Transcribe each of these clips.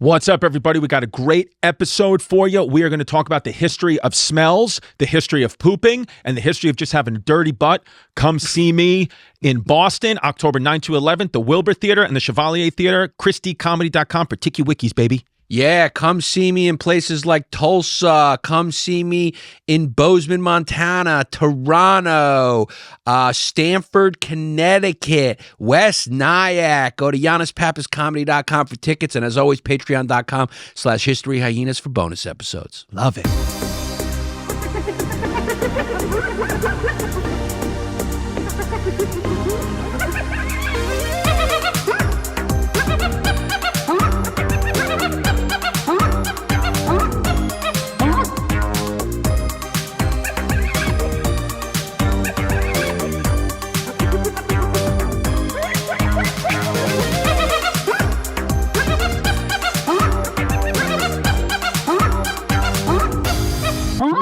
What's up, everybody? We got a great episode for you. We are going to talk about the history of smells, the history of pooping, and the history of just having a dirty butt. Come see me in Boston, October 9th to 11th, the Wilbur Theater and the Chevalier Theater, ChristieComedy.com for Tiki Wikis, baby. Yeah, come see me in places like Tulsa. Come see me in Bozeman, Montana, Toronto, Stamford, Connecticut, West Nyack. Go to YannisPappasComedy.com for tickets. And as always, Patreon.com/HistoryHyenas for bonus episodes. Love it.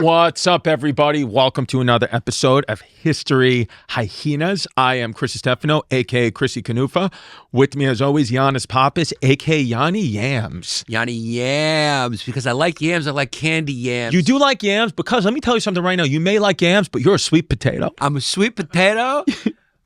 What's up, everybody? Welcome to another episode of History Hyenas. I am Distefano, a.k.a. Chrissy Canufa. With me, as always, Yannis Pappas, a.k.a. Yanni Yams. Yanni Yams, because I like yams. I like candy yams. You do like yams? Because let me tell you something right now. You may like yams, but you're a sweet potato. I'm a sweet potato,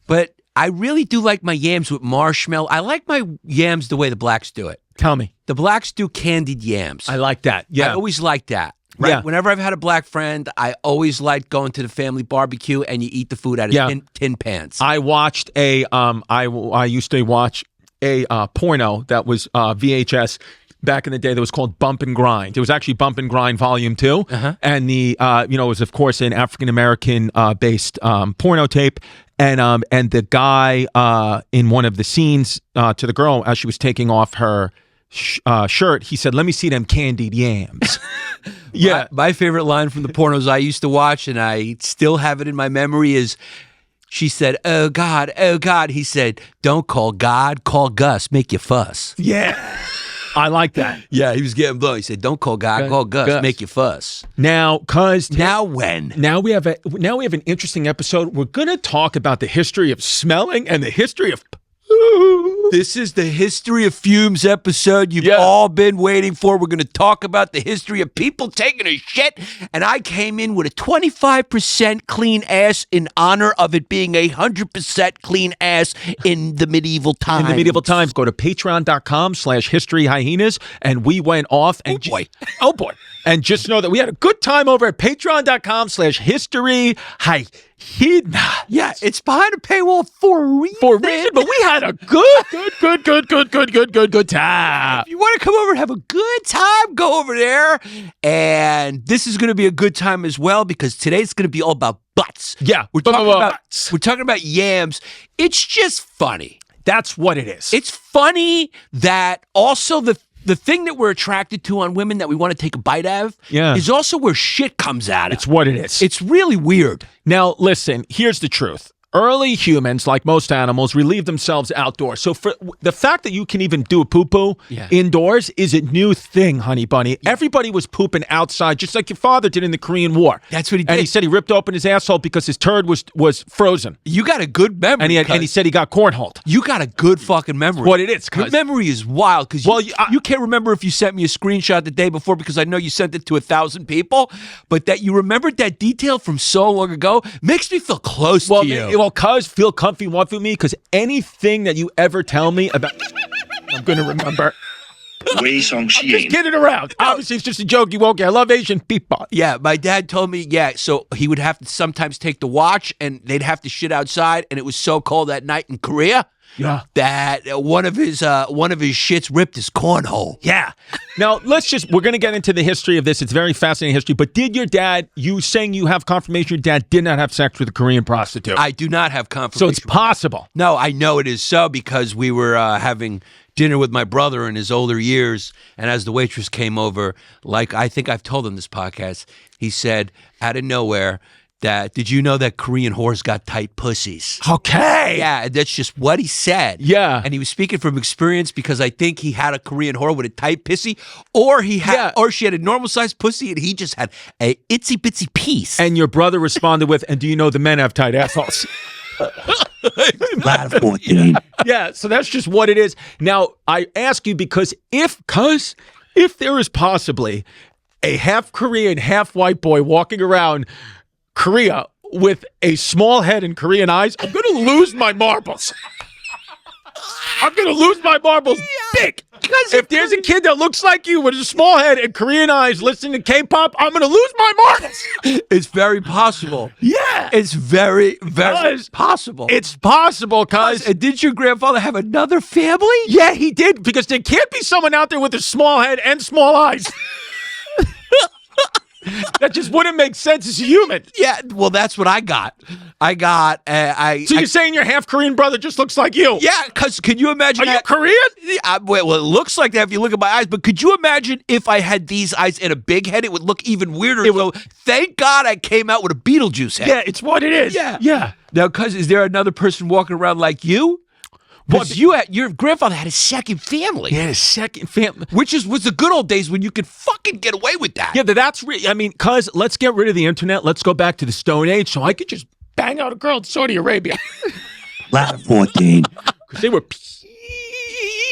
but I really do like my yams with marshmallow. I like my yams the way the blacks do it. Tell me. The blacks do candied yams. I like that. Yeah. I always like that. Right? Yeah. Whenever I've had a black friend, I always liked going to the family barbecue and you eat the food out of tin pans. I watched I used to watch a porno that was VHS back in the day that was called Bump and Grind. It was actually Bump and Grind Volume 2. And the it was of course an African American based porno tape. And the guy in one of the scenes to the girl as she was taking off her shirt, he said, "Let me see them candied yams." Yeah. My favorite line from the pornos I used to watch, and I still have it in my memory, is she said, "Oh God, oh God." He said, "Don't call God, call Gus, make you fuss." Yeah. I like that. Yeah, he was getting blown. He said, "Don't call God, call Gus, make you fuss." Now, now we have an interesting episode. We're gonna talk about the history of smelling and the history of This is the History of Fumes episode you've all been waiting for. We're going to talk about the history of people taking a shit, and I came in with a 25% clean ass in honor of it being 100% clean ass in the medieval times. In the medieval times, go to patreon.com/historyhyenas, and we went off and oh boy. And just know that we had a good time over at patreon.com/historyhyenas. Yeah, it's behind a paywall for a reason. But we had a good time. If you want to come over and have a good time, go over there. And this is going to be a good time as well, because today's going to be all about butts. Yeah, we're talking about yams. It's just funny. That's what it is. It's funny that also the thing that we're attracted to on women that we want to take a bite of is also where shit comes out of. It's what it is. It's really weird. Now, listen, here's the truth. Early humans, like most animals, relieve themselves outdoors. So for the fact that you can even do a poo-poo indoors is a new thing, honey bunny. Everybody was pooping outside, just like your father did in the Korean War. That's what he did. And he said he ripped open his asshole because his turd was frozen. You got a good memory. And he said he got cornholed. You got a good fucking memory. What it is. Your memory is wild, because you can't remember if you sent me a screenshot the day before, because I know you sent it to 1,000 people, but that you remembered that detail from so long ago makes me feel close to you. Well, cuz feel comfy one with me, because anything that you ever tell me about, I'm going to remember. I'm just kidding around. Obviously, it's just a joke. You won't get. I love Asian people. Yeah, my dad told me, so he would have to sometimes take the watch, and they'd have to shit outside, and it was so cold that night in Korea. Yeah. That one of his shits ripped his cornhole. Yeah. Now, we're going to get into the history of this. It's very fascinating history. But did your dad, you saying you have confirmation your dad did not have sex with a Korean prostitute? I do not have confirmation. So it's possible. No, I know it is so, because we were having dinner with my brother in his older years, and as the waitress came over, like I think I've told him this podcast, he said out of nowhere, did you know that Korean whores got tight pussies? Okay. Yeah, that's just what he said. Yeah. And he was speaking from experience, because I think he had a Korean whore with a tight pussy, or she had a normal sized pussy and he just had a itsy bitsy piece. And your brother responded with, "And do you know the men have tight assholes?" Ladder 14. Yeah, so that's just what it is. Now, I ask you because if there is possibly a half Korean, half white boy walking around Korea with a small head and Korean eyes, I'm going to lose my marbles. I'm going to lose my marbles big. If there's a kid that looks like you with a small head and Korean eyes listening to K-pop, I'm going to lose my marbles. It's very possible. Yeah. It's very, very possible. It's possible, cuz. And did your grandfather have another family? Yeah, he did, because there can't be someone out there with a small head and small eyes. That just wouldn't make sense as a human. Yeah, well, that's what I got. So you're saying your half Korean brother just looks like you? Yeah, because can you imagine Are you Korean? Well, it looks like that if you look at my eyes, but could you imagine if I had these eyes and a big head? It would look even weirder. So thank God I came out with a Beetlejuice head. Yeah, it's what it is. Yeah. Now, cuz, is there another person walking around like you? Because your grandfather had a second family. He had a second family. Which was the good old days when you could fucking get away with that. Yeah, cuz, let's get rid of the internet. Let's go back to the Stone Age so I could just bang out a girl in Saudi Arabia. Ladder 14. Because they were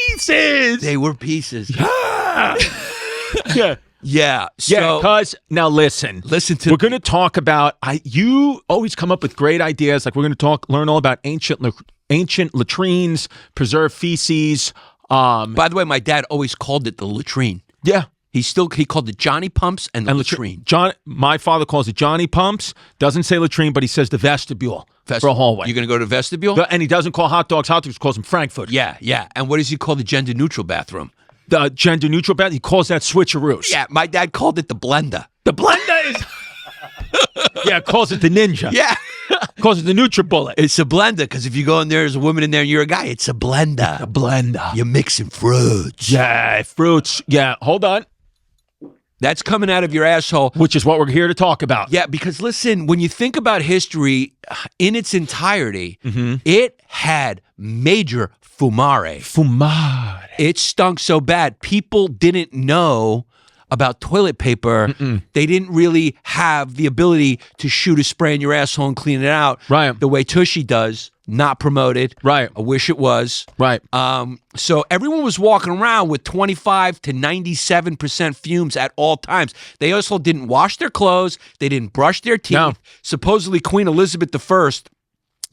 pieces. They were pieces. Yeah. Yeah. So, cuz, now listen. We're going to talk about, you always come up with great ideas. Like we're going to learn all about ancient latrines, preserved feces. By the way, my dad always called it the latrine. Yeah. He called it Johnny Pumps and the latrine. My father calls it Johnny Pumps. Doesn't say latrine, but he says the vestibule for a hallway. You're going to go to the vestibule? And he doesn't call hot dogs. He calls them Frankfurt. Yeah. And what does he call the gender-neutral bathroom? The gender-neutral bathroom? He calls that switcheroos. Yeah, my dad called it the blender. The blender is... Yeah, calls it the ninja. Yeah. Calls it the NutriBullet. It's a blender, because if you go in there's a woman in there and you're a guy, it's a blender. A blender. You're mixing fruits. Yeah, fruits. Yeah, hold on. That's coming out of your asshole. Which is what we're here to talk about. Yeah, because listen, when you think about history in its entirety, it had major fumare. Fumare. It stunk so bad. People didn't know about toilet paper. They didn't really have the ability to shoot a spray in your asshole and clean it out. Right. The way Tushy does. Not promoted. Right. I wish it was. Right. So everyone was walking around with 25 to 97% fumes at all times. They also didn't wash their clothes. They didn't brush their teeth. No. Supposedly Queen Elizabeth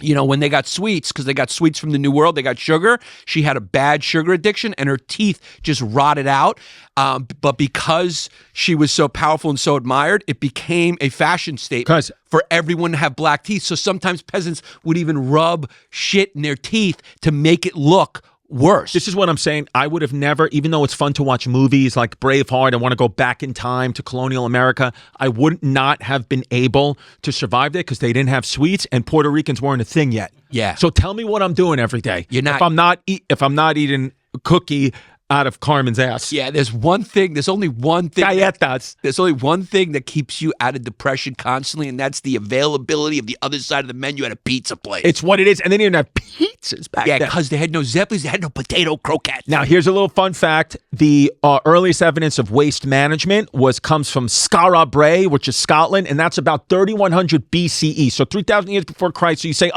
I, when they got sweets, because they got sweets from the New World, they got sugar. She had a bad sugar addiction, and her teeth just rotted out. But because she was so powerful and so admired, it became a fashion statement for everyone to have black teeth. So sometimes peasants would even rub shit in their teeth to make it look worse. This is what I'm saying. I would have never, even though it's fun to watch movies like Braveheart, I want to go back in time to colonial America, I would not have been able to survive there because they didn't have sweets and Puerto Ricans weren't a thing yet. Yeah. So tell me what I'm doing every day. You're not. If I'm not eating a cookie out of Carmen's ass. Yeah, there's only one thing. Galletas. There's only one thing that keeps you out of depression constantly, and that's the availability of the other side of the menu at a pizza place. It's what it is. And they didn't have pizzas back then. Yeah, because they had no Zeppelins, they had no potato croquettes. Now, here's a little fun fact. The earliest evidence of waste management comes from Skara Brae, which is Scotland, and that's about 3100 BCE, so 3,000 years before Christ. So you say,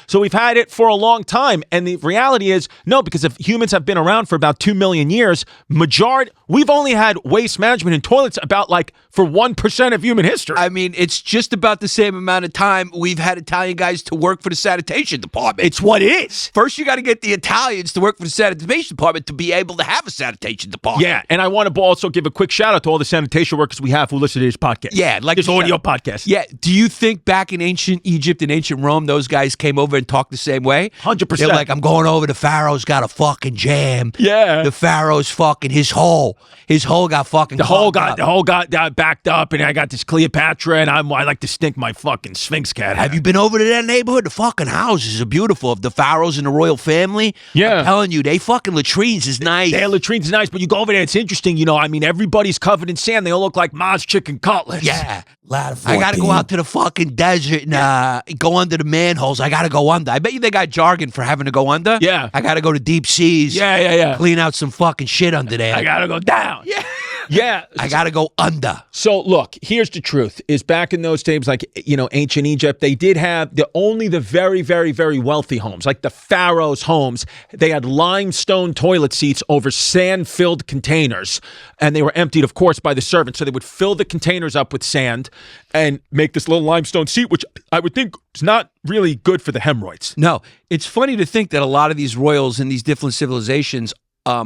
so we've had it for a long time. And the reality is, no, because if humans have been around for about 2 million years, we've only had waste management in toilets about for 1% of human history. I mean, it's just about the same amount of time we've had Italian guys to work for the sanitation department. It's what it is. First, you got to get the Italians to work for the sanitation department to be able to have a sanitation department. Yeah, and I want to also give a quick shout out to all the sanitation workers we have who listen to this podcast. Yeah, this audio podcast. Yeah, do you think back in ancient Egypt and ancient Rome, those guys came over and talked the same way? 100%. They're like, I'm going over, the Pharaoh's got a fucking jam. Yeah. The Pharaoh's fucking, his hole got fucking the hole got backed up, and I got this Cleopatra, and I like to stink my fucking Sphinx cat. Have you been over to that neighborhood? The fucking houses are beautiful of the pharaohs and the royal family. Yeah. I'm telling you, they fucking latrines is nice. Their latrines is nice, but you go over there, it's interesting. Everybody's covered in sand. They all look like Ma's chicken cutlets. Yeah. I gotta go out to the fucking desert and go under the manholes. I gotta go under. I bet you they got jargon for having to go under. Yeah. I gotta go to deep seas. Yeah. Clean out some fucking shit under there. I gotta go down. Yeah. Yeah. I got to go under. So look, here's the truth: is back in those days, like ancient Egypt, they did have only the very, very, very wealthy homes, like the pharaohs' homes. They had limestone toilet seats over sand-filled containers, and they were emptied, of course, by the servants. So they would fill the containers up with sand and make this little limestone seat, which I would think is not really good for the hemorrhoids. No, it's funny to think that a lot of these royals in these different civilizations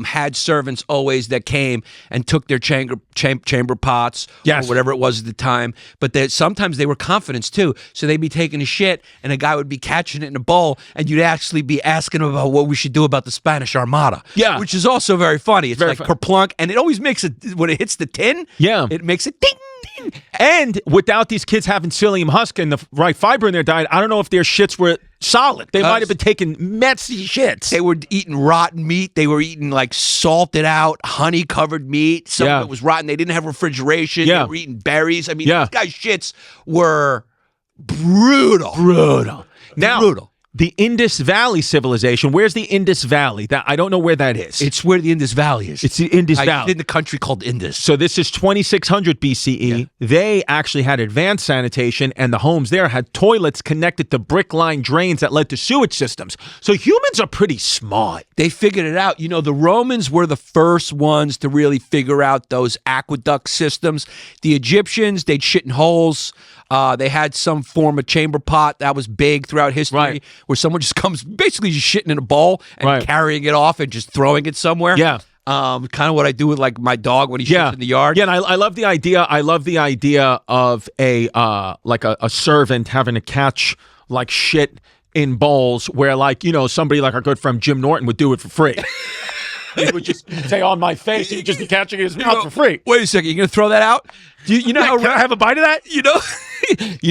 had servants always that came and took their chamber pots or whatever it was at the time. But sometimes they were confidence too. So they'd be taking a shit and a guy would be catching it in a bowl and you'd actually be asking him about what we should do about the Spanish Armada. Yeah. Which is also very funny. It's very like kerplunk. And it always makes it, when it hits the tin, it makes it ding. And without these kids having psyllium husk and the right fiber in their diet, I don't know if their shits were solid. They might have been taking messy shits. They were eating rotten meat. They were eating like salted out, honey covered meat. Some of it was rotten. They didn't have refrigeration. They were eating berries. I mean, these guys' shits were brutal. Now, the Indus Valley civilization. Where's the Indus Valley? That I don't know where that is. It's where the Indus Valley is. It's the Indus Valley. It's in the country called Indus. So this is 2600 BCE. Yeah. They actually had advanced sanitation, and the homes there had toilets connected to brick-lined drains that led to sewage systems. So humans are pretty smart. They figured it out. The Romans were the first ones to really figure out those aqueduct systems. The Egyptians, they'd shit in holes. They had some form of chamber pot that was big throughout history, where someone just comes basically just shitting in a bowl and carrying it off and just throwing it somewhere. Yeah. Kind of what I do with like my dog when he shits in the yard. Yeah, and I love the idea. I love the idea of a servant having to catch like shit in bowls where somebody like our good friend Jim Norton would do it for free. He would just say on my face, he'd just be catching his mouth for free. Wait a second, you're gonna throw that out? You know how can I have a bite of that? You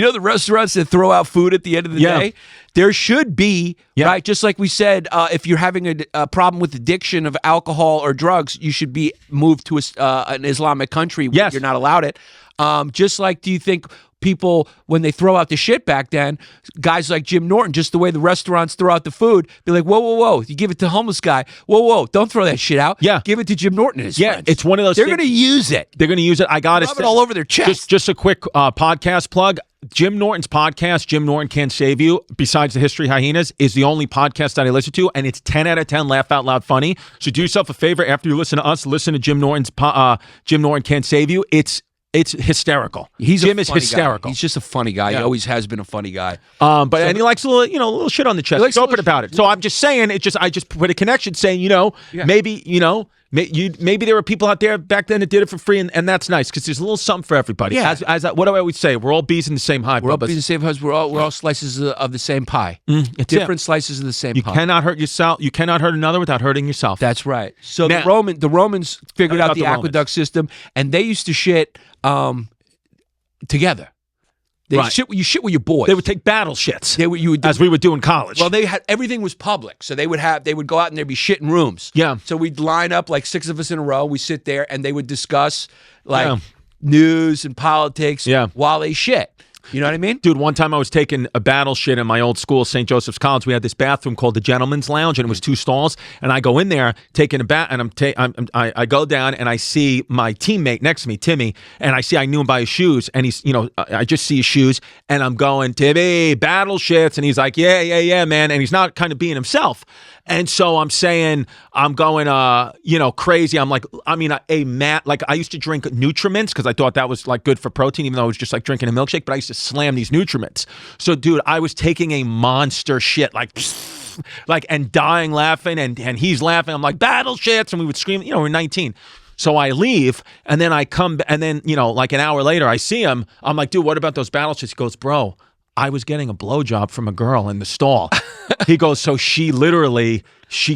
know the restaurants that throw out food at the end of the day? There should be, right? Just like we said, if you're having a problem with addiction of alcohol or drugs, you should be moved to an Islamic country where you're not allowed it. Just like, do you think people, when they throw out the shit back then, guys like Jim Norton, just the way the restaurants throw out the food, they're like, whoa, you give it to a homeless guy. Whoa, don't throw that shit out. Yeah. Give it to Jim Norton and his friends. It's one of those They're going to use it. They're going to use it. I got it. Rub it all over their chest. Just a quick podcast plug. Jim Norton's podcast, Jim Norton Can't Save You, besides the History Hyenas, is the only podcast that I listen to, and it's 10 out of 10 laugh out loud funny. So do yourself a favor, after you listen to us, listen to Jim Norton's Jim Norton Can't Save You. It's hysterical. Jim is hysterical. He's just a funny guy. He always has been a funny guy. And he likes a little shit on the chest. He's open about it. So I'm just saying, I just put a connection saying, maybe there were people out there back then that did it for free, and that's nice because there's a little something for everybody. Yeah. What do I always say? We're all bees in the same hive. We're all bees in the same hive. We're all slices of the same pie. Different slices of the same pie. You cannot hurt yourself. You cannot hurt another without hurting yourself. That's right. So now, the Romans figured out the aqueduct system, and they used to shit together. You shit with your boys. They would take battle shits. As we would do in college. Well, everything was public, so they would go out and there'd be shit in rooms. Yeah. So we'd line up like 6 of us in a row. We sit there and they would discuss news and politics while they shit. You know what I mean? Dude, one time I was taking a battle shit in my old school, St. Joseph's College. We had this bathroom called the Gentleman's Lounge, and it was 2 stalls. And I go in there taking a bath, and I go down, and I see my teammate next to me, Timmy, and I knew him by his shoes, and he's, I just see his shoes, and I'm going, Timmy, battle shits, and he's like, yeah, man, and he's not kind of being himself. And so I'm saying, I'm going, crazy. I'm like, like I used to drink Nutrimints because I thought that was like good for protein, even though I was just like drinking a milkshake, but I used to slam these Nutrimints. So dude, I was taking a monster shit, and dying laughing, and he's laughing. I'm like, battle shits. And we would scream, we're 19. So I leave, and then I come, and then, like an hour later, I see him. I'm like, dude, what about those battle shits? He goes, bro, I was getting a blowjob from a girl in the stall. He goes, so she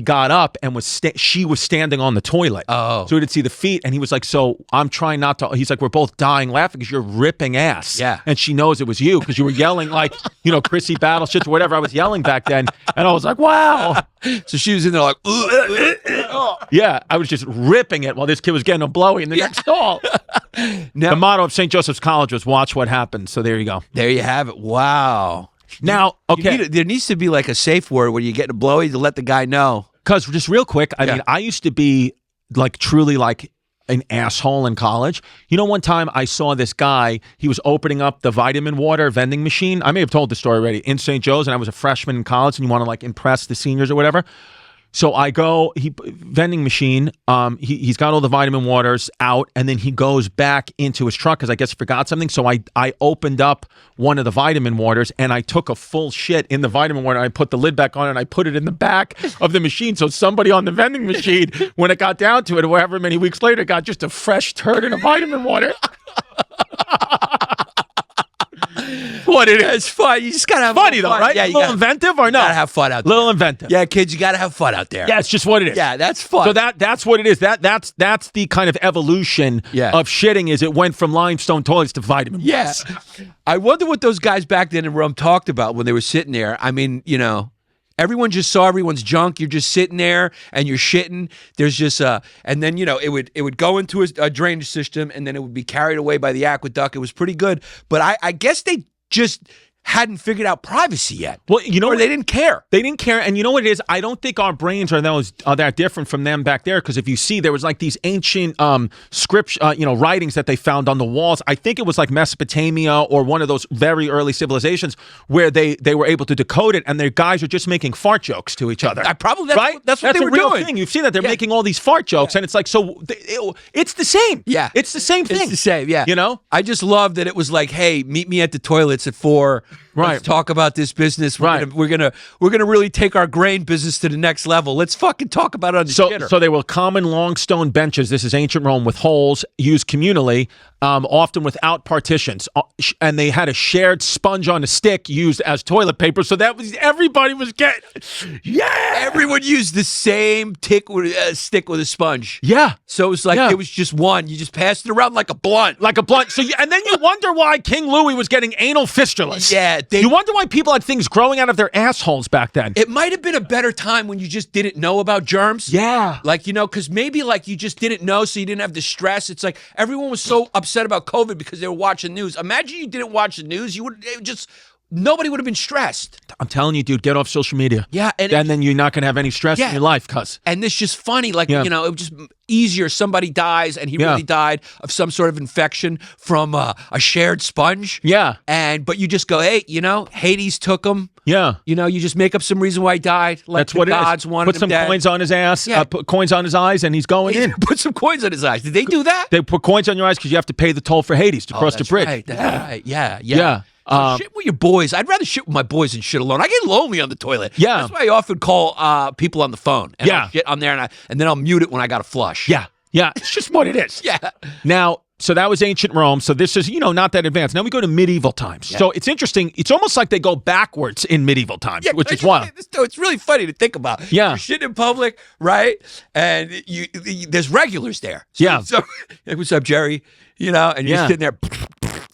got up and she was standing on the toilet. Oh. So we didn't see the feet. And he was like, so I'm trying not to, he's like, we're both dying laughing because you're ripping ass. Yeah. And she knows it was you because you were yelling like, Chrissy battle shits or whatever I was yelling back then. And I was like, wow. So she was in there like, yeah, I was just ripping it while this kid was getting a blowy in the next stall. Now, the motto of St. Joseph's College was watch what happens. So there you go. There you have it. Wow. Now, okay. There needs to be like a safe word when you get a blowy to let the guy know. Because just real quick, I mean, I used to be like truly like an asshole in college. You know, one time I saw this guy, he was opening up the vitamin water vending machine. I may have told the story already, in St. Joe's, and I was a freshman in college, and you want to like impress the seniors or whatever. So I go, vending machine, he's got all the vitamin waters out, and then he goes back into his truck because I guess he forgot something. So I opened up one of the vitamin waters, and I took a full shit in the vitamin water. I put the lid back on, and I put it in the back of the machine. So somebody on the vending machine, when it got down to it, however many weeks later, got just a fresh turd in a vitamin water. What it is. It's fun. You just gotta have funny though, fun. right? Yeah, a little inventive or no? Gotta have fun out there. Little inventive. Yeah, kids, you gotta have fun out there. Yeah, it's just what it is. Yeah, that's fun. So that's what it is. That's the kind of evolution of shitting. Is it went from limestone toilets to vitamin yes. I wonder what those guys back then in Rome talked about when they were sitting there. I mean, you know, everyone just saw everyone's junk. You're just sitting there and you're shitting. There's just and then you know it would go into a drainage system and then it would be carried away by the aqueduct. It was pretty good, but I guess they just hadn't figured out privacy yet. Well, you know, or they didn't care. They didn't care, and you know what it is? I don't think our brains are that different from them back there. Because if you see, there was like these ancient script, writings that they found on the walls. I think it was like Mesopotamia or one of those very early civilizations where they were able to decode it, and their guys are just making fart jokes to each other. That's what they were a real doing. thing. You've seen that they're making all these fart jokes, and it's like it's the same. Yeah, it's the same thing. It's the same. Yeah, you know. I just love that it was like, hey, meet me at the toilets at 4. Right. Let's talk about this business. We're gonna really take our grain business to the next level. Let's fucking talk about it on the shitter. So they were common long stone benches. This is ancient Rome with holes used communally, often without partitions, and they had a shared sponge on a stick used as toilet paper. So that was everybody was getting. Yeah, everyone used the same stick with a sponge. Yeah. So it was like it was just one. You just passed it around like a blunt. So and then you wonder why King Louis was getting anal fistulas. Yeah. You wonder why people had things growing out of their assholes back then. It might have been a better time when you just didn't know about germs. Yeah. Like, you know, because maybe like you just didn't know, so you didn't have the stress. It's like everyone was so upset about COVID because they were watching news. Imagine you didn't watch the news. Nobody would have been stressed. I'm telling you, dude, get off social media. Yeah. And then you're not going to have any stress in your life, cuz. And this just funny, like, you know, it was just easier. Somebody dies, and he really died of some sort of infection from a shared sponge. Yeah. But you just go, hey, you know, Hades took him. Yeah. You know, you just make up some reason why he died. Like that's what gods it is. wanted Put some him dead. Coins on his ass, put coins on his eyes, and he's going in. Put some coins on his eyes. Did they do that? They put coins on your eyes because you have to pay the toll for Hades to cross the bridge. Right, that's right. Yeah. So shit with your boys. I'd rather shit with my boys than shit alone. I get lonely on the toilet. Yeah. That's why I often call people on the phone. And I'll shit on there, and then I'll mute it when I got to flush. Yeah. It's just what it is. Yeah. Now, so that was ancient Rome. So this is, not that advanced. Now we go to medieval times. Yeah. So it's interesting. It's almost like they go backwards in medieval times, which is wild. It's really funny to think about. Yeah. You're shitting in public, right? And there's regulars there. So, hey, what's up, Jerry? You know, and you're sitting there.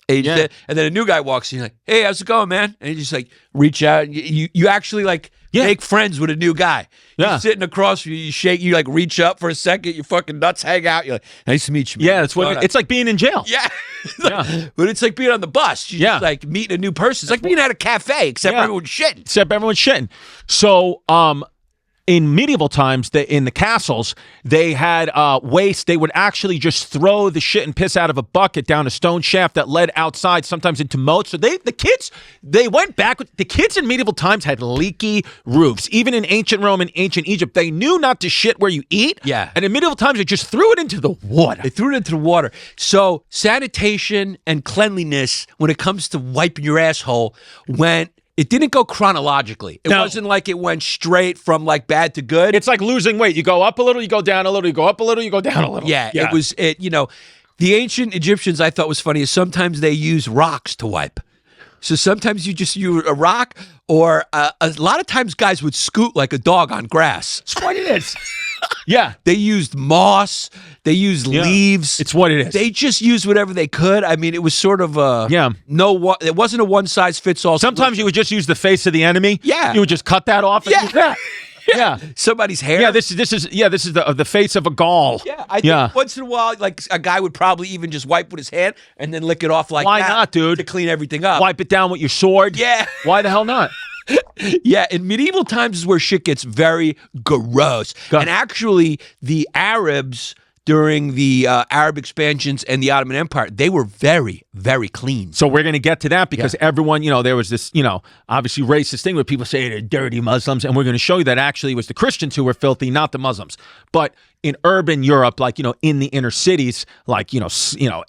And then a new guy walks in, you're like, hey, how's it going, man? And you just like reach out. And you actually like make friends with a new guy. You're sitting across from you, you shake, you like reach up for a second, your fucking nuts hang out. You're like, nice to meet you, man. Yeah, that's what it's like being in jail. Yeah. But it's like being on the bus. You just like meeting a new person. It's like being at a cafe, except everyone's shitting. So, in medieval times, in the castles, they had waste. They would actually just throw the shit and piss out of a bucket down a stone shaft that led outside, sometimes into moats. So the kids went back. The kids in medieval times had leaky roofs. Even in ancient Rome and ancient Egypt, they knew not to shit where you eat. Yeah. And in medieval times, they just threw it into the water. They threw it into the water. So sanitation and cleanliness, when it comes to wiping your asshole, it didn't go chronologically. It wasn't like it went straight from like bad to good. It's like losing weight. You go up a little, you go down a little, you go up a little, you go down a little. Yeah. It was, the ancient Egyptians I thought was funny is sometimes they use rocks to wipe. So sometimes you just use a rock, or a lot of times guys would scoot like a dog on grass. That's what it is. Yeah. They used moss. They used leaves. It's what it is. They just used whatever they could. I mean, it was sort of it wasn't a one-size-fits-all. Sometimes you would just use the face of the enemy. Yeah. You would just cut that off and use that. Yeah. Somebody's hair. Yeah, this is the face of a Gaul. Yeah. I think once in a while, like a guy would probably even just wipe with his hand and then lick it off like Why that. not, dude? To clean everything up. Wipe it down with your sword. Yeah. Why the hell not? Yeah, in medieval times is where shit gets very gross. And actually, the Arabs during the Arab expansions and the Ottoman Empire, they were very, very clean. So we're going to get to that because everyone, there was this, obviously racist thing where people say they're dirty Muslims, and we're going to show you that actually it was the Christians who were filthy, not the Muslims. But in urban Europe, like, in the inner cities, like,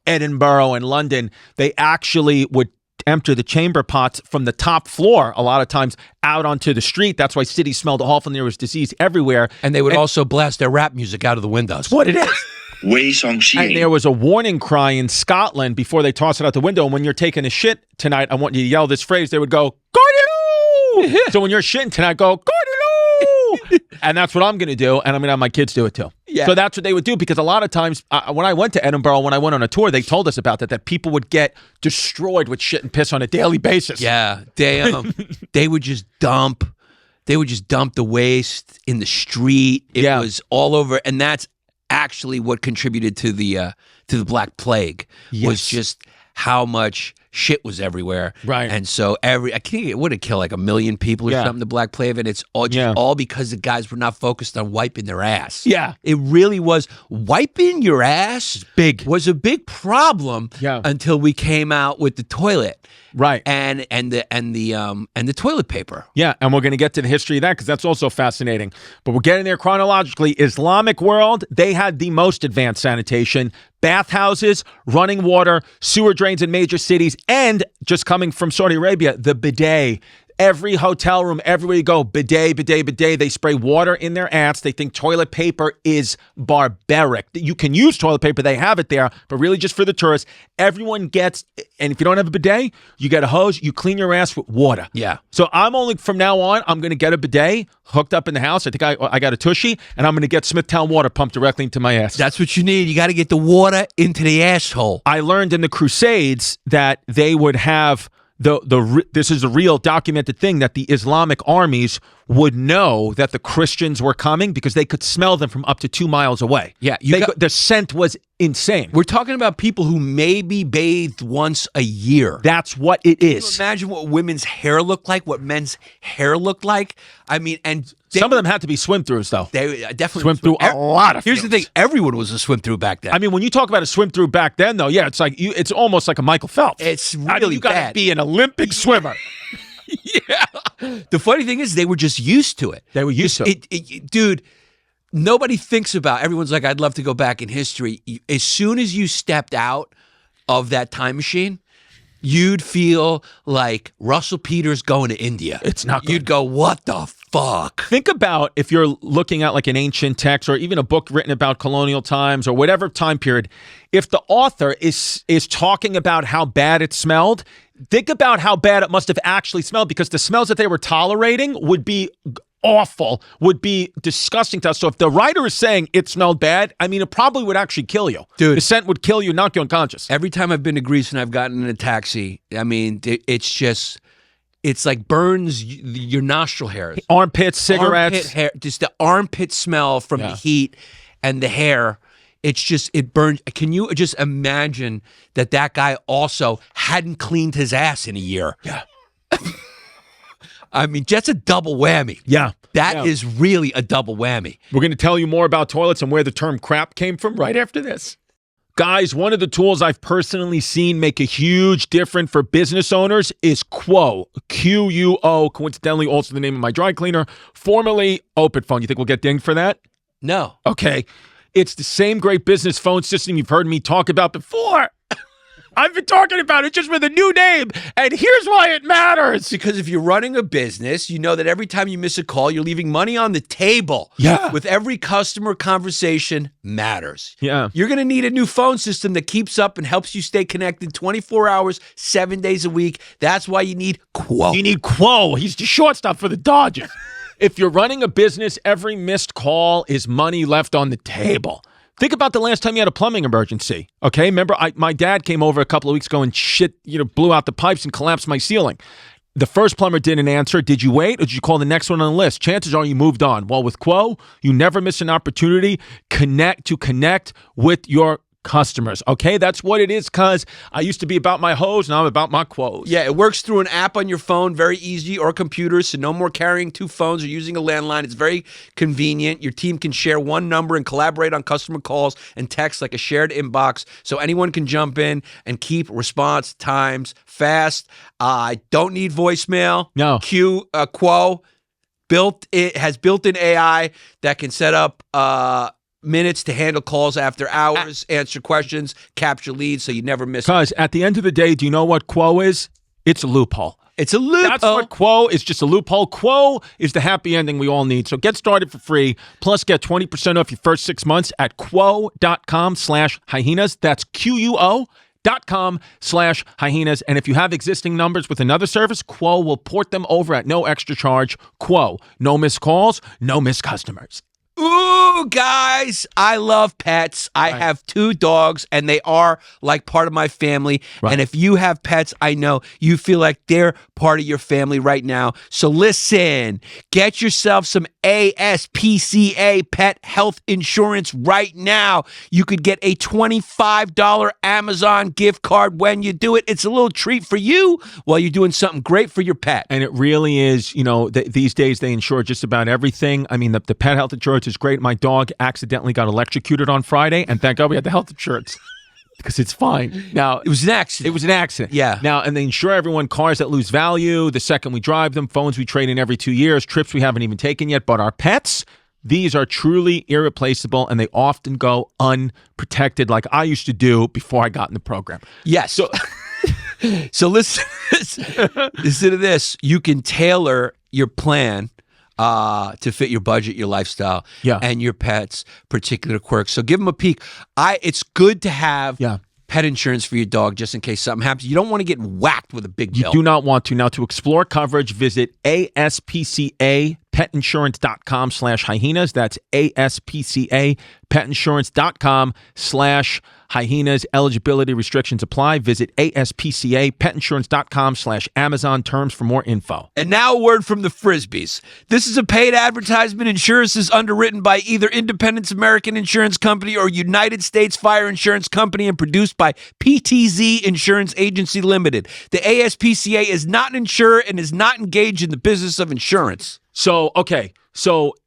Edinburgh and London, they actually would empty the chamber pots from the top floor a lot of times out onto the street. That's why cities smelled awful and there was disease everywhere. And they would also blast their rap music out of the windows. That's what it is. And there was a warning cry in Scotland before they toss it out the window. And when you're taking a shit tonight, I want you to yell this phrase. They would go, Gordon-oo! So when you're shitting tonight, go, Gordon-oo! And that's what I'm going to do. And I'm going to have my kids do it too. Yeah. So that's what they would do, because a lot of times when I went to Edinburgh, when I went on a tour, they told us about that people would get destroyed with shit and piss on a daily basis. Yeah. They would just dump. They would just dump the waste in the street. It was all over. And that's actually what contributed to the Black Plague, was just how much shit was everywhere. Right. And so it would have killed like 1 million people or something, the Black Plague, and it's all because the guys were not focused on wiping their ass. Yeah. It really was. Wiping your ass was a big problem until we came out with the toilet. Right. And the toilet paper. Yeah, and we're going to get to the history of that because that's also fascinating. But we're getting there chronologically. Islamic world, they had the most advanced sanitation, bathhouses, running water, sewer drains in major cities, and just coming from Saudi Arabia, the bidet. Every hotel room, everywhere you go, bidet, bidet, bidet. They spray water in their ass. They think toilet paper is barbaric. You can use toilet paper. They have it there, but really just for the tourists. Everyone gets, and if you don't have a bidet, you get a hose. You clean your ass with water. Yeah. So from now on, I'm going to get a bidet hooked up in the house. I think I got a tushy, and I'm going to get Smithtown water pumped directly into my ass. That's what you need. You got to get the water into the asshole. I learned in the Crusades that they would have this is a real documented thing, that the Islamic armies would know that the Christians were coming because they could smell them from up to 2 miles away. Yeah. The scent was insane. We're talking about people who maybe bathed once a year. That's what it is. Can you imagine what women's hair looked like, what men's hair looked like? I mean, and some of them had to be swim-throughs, though. They definitely swim through a lot of Here's the thing. Everyone was a swim-through back then. I mean, when you talk about a swim-through back then, though, it's like it's almost like a Michael Phelps. It's really you got to be an Olympic swimmer. Yeah. The funny thing is they were just used to it. They were used to it. Dude, nobody thinks about, everyone's like, I'd love to go back in history. As soon as you stepped out of that time machine, you'd feel like Russell Peters going to India. It's not good. You'd go, what the fuck? Think about if you're looking at like an ancient text or even a book written about colonial times or whatever time period, if the author is talking about how bad it smelled, think about how bad it must have actually smelled, because the smells that they were tolerating would be awful, would be disgusting to us. So if the writer is saying it smelled bad, I mean, it probably would actually kill you. Dude. The scent would kill you, knock you unconscious. Every time I've been to Greece and I've gotten in a taxi, I mean, it's like burns your nostril hairs. Armpits, cigarettes. Armpit hair, just the armpit smell from the heat and the hair. It burns. Can you just imagine that guy also hadn't cleaned his ass in a year? Yeah. I mean, that's a double whammy. Yeah. That is really a double whammy. We're going to tell you more about toilets and where the term crap came from right after this. Guys, one of the tools I've personally seen make a huge difference for business owners is Quo, Q-U-O, coincidentally also the name of my dry cleaner, formerly Open Phone. You think we'll get dinged for that? No. Okay. It's the same great business phone system you've heard me talk about before. I've been talking about it just with a new name, and here's why it matters. Because if you're running a business, you know that every time you miss a call, you're leaving money on the table. Yeah. With every customer conversation matters. Yeah. You're going to need a new phone system that keeps up and helps you stay connected 24 hours, 7 days a week. That's why you need Quo. You need Quo. He's the shortstop for the Dodgers. If you're running a business, every missed call is money left on the table. Think about the last time you had a plumbing emergency, okay? Remember, my dad came over a couple of weeks ago and blew out the pipes and collapsed my ceiling. The first plumber didn't answer. Did you wait or did you call the next one on the list? Chances are you moved on. Well, with Quo, you never miss an opportunity to connect with your customers. Okay, that's what it is, because I used to be about my hoes, now I'm about my quos. Yeah, it works through an app on your phone, very easy, or computer, so no more carrying two phones or using a landline. It's very convenient. Your team can share one number and collaborate on customer calls and texts like a shared inbox, so anyone can jump in and keep response times fast. I don't need voicemail. No. Quo has built-in AI that can set up minutes to handle calls after hours, answer questions, capture leads, so you never miss. Because at the end of the day, do you know what Quo is? It's a loophole. It's a loophole. That's what Quo is, just a loophole. Quo is the happy ending we all need. So get started for free, plus get 20% off your first 6 months at quo.com/hyenas. That's QUO.com/hyenas. And if you have existing numbers with another service, Quo will port them over at no extra charge. Quo, no missed calls, no missed customers. Ooh, guys, I love pets. I have 2 dogs, and they are like part of my family. Right. And if you have pets, I know you feel like they're part of your family right now. So listen, get yourself some ASPCA pet health insurance right now. You could get a $25 Amazon gift card when you do it. It's a little treat for you while you're doing something great for your pet. And it really is, these days they insure just about everything. I mean, the pet health insurance is great. My dog accidentally got electrocuted on Friday, and thank God we had the health insurance because it's fine. Now, it was an accident. It was an accident. Yeah. Now, and they insure everyone cars that lose value the second we drive them, phones we trade in every 2 years, trips we haven't even taken yet. But our pets, these are truly irreplaceable, and they often go unprotected like I used to do before I got in the program. Yes. So listen to this. You can tailor your plan to fit your budget, your lifestyle, and your pet's particular quirks. So give them a peek. It's good to have pet insurance for your dog just in case something happens. You don't want to get whacked with a big bill. You do not want to. Now, to explore coverage, visit ASPCApetinsurance.com/hyenas. That's ASPCApetinsurance.com/hyenas. Eligibility restrictions apply. Visit ASPCApetinsurance.com/Amazon. Terms for more info. And now a word from the Frisbees. This is a paid advertisement. Insurance is underwritten by either Independence American Insurance Company or United States Fire Insurance Company and produced by PTZ Insurance Agency Limited. The ASPCA is not an insurer and is not engaged in the business of insurance. So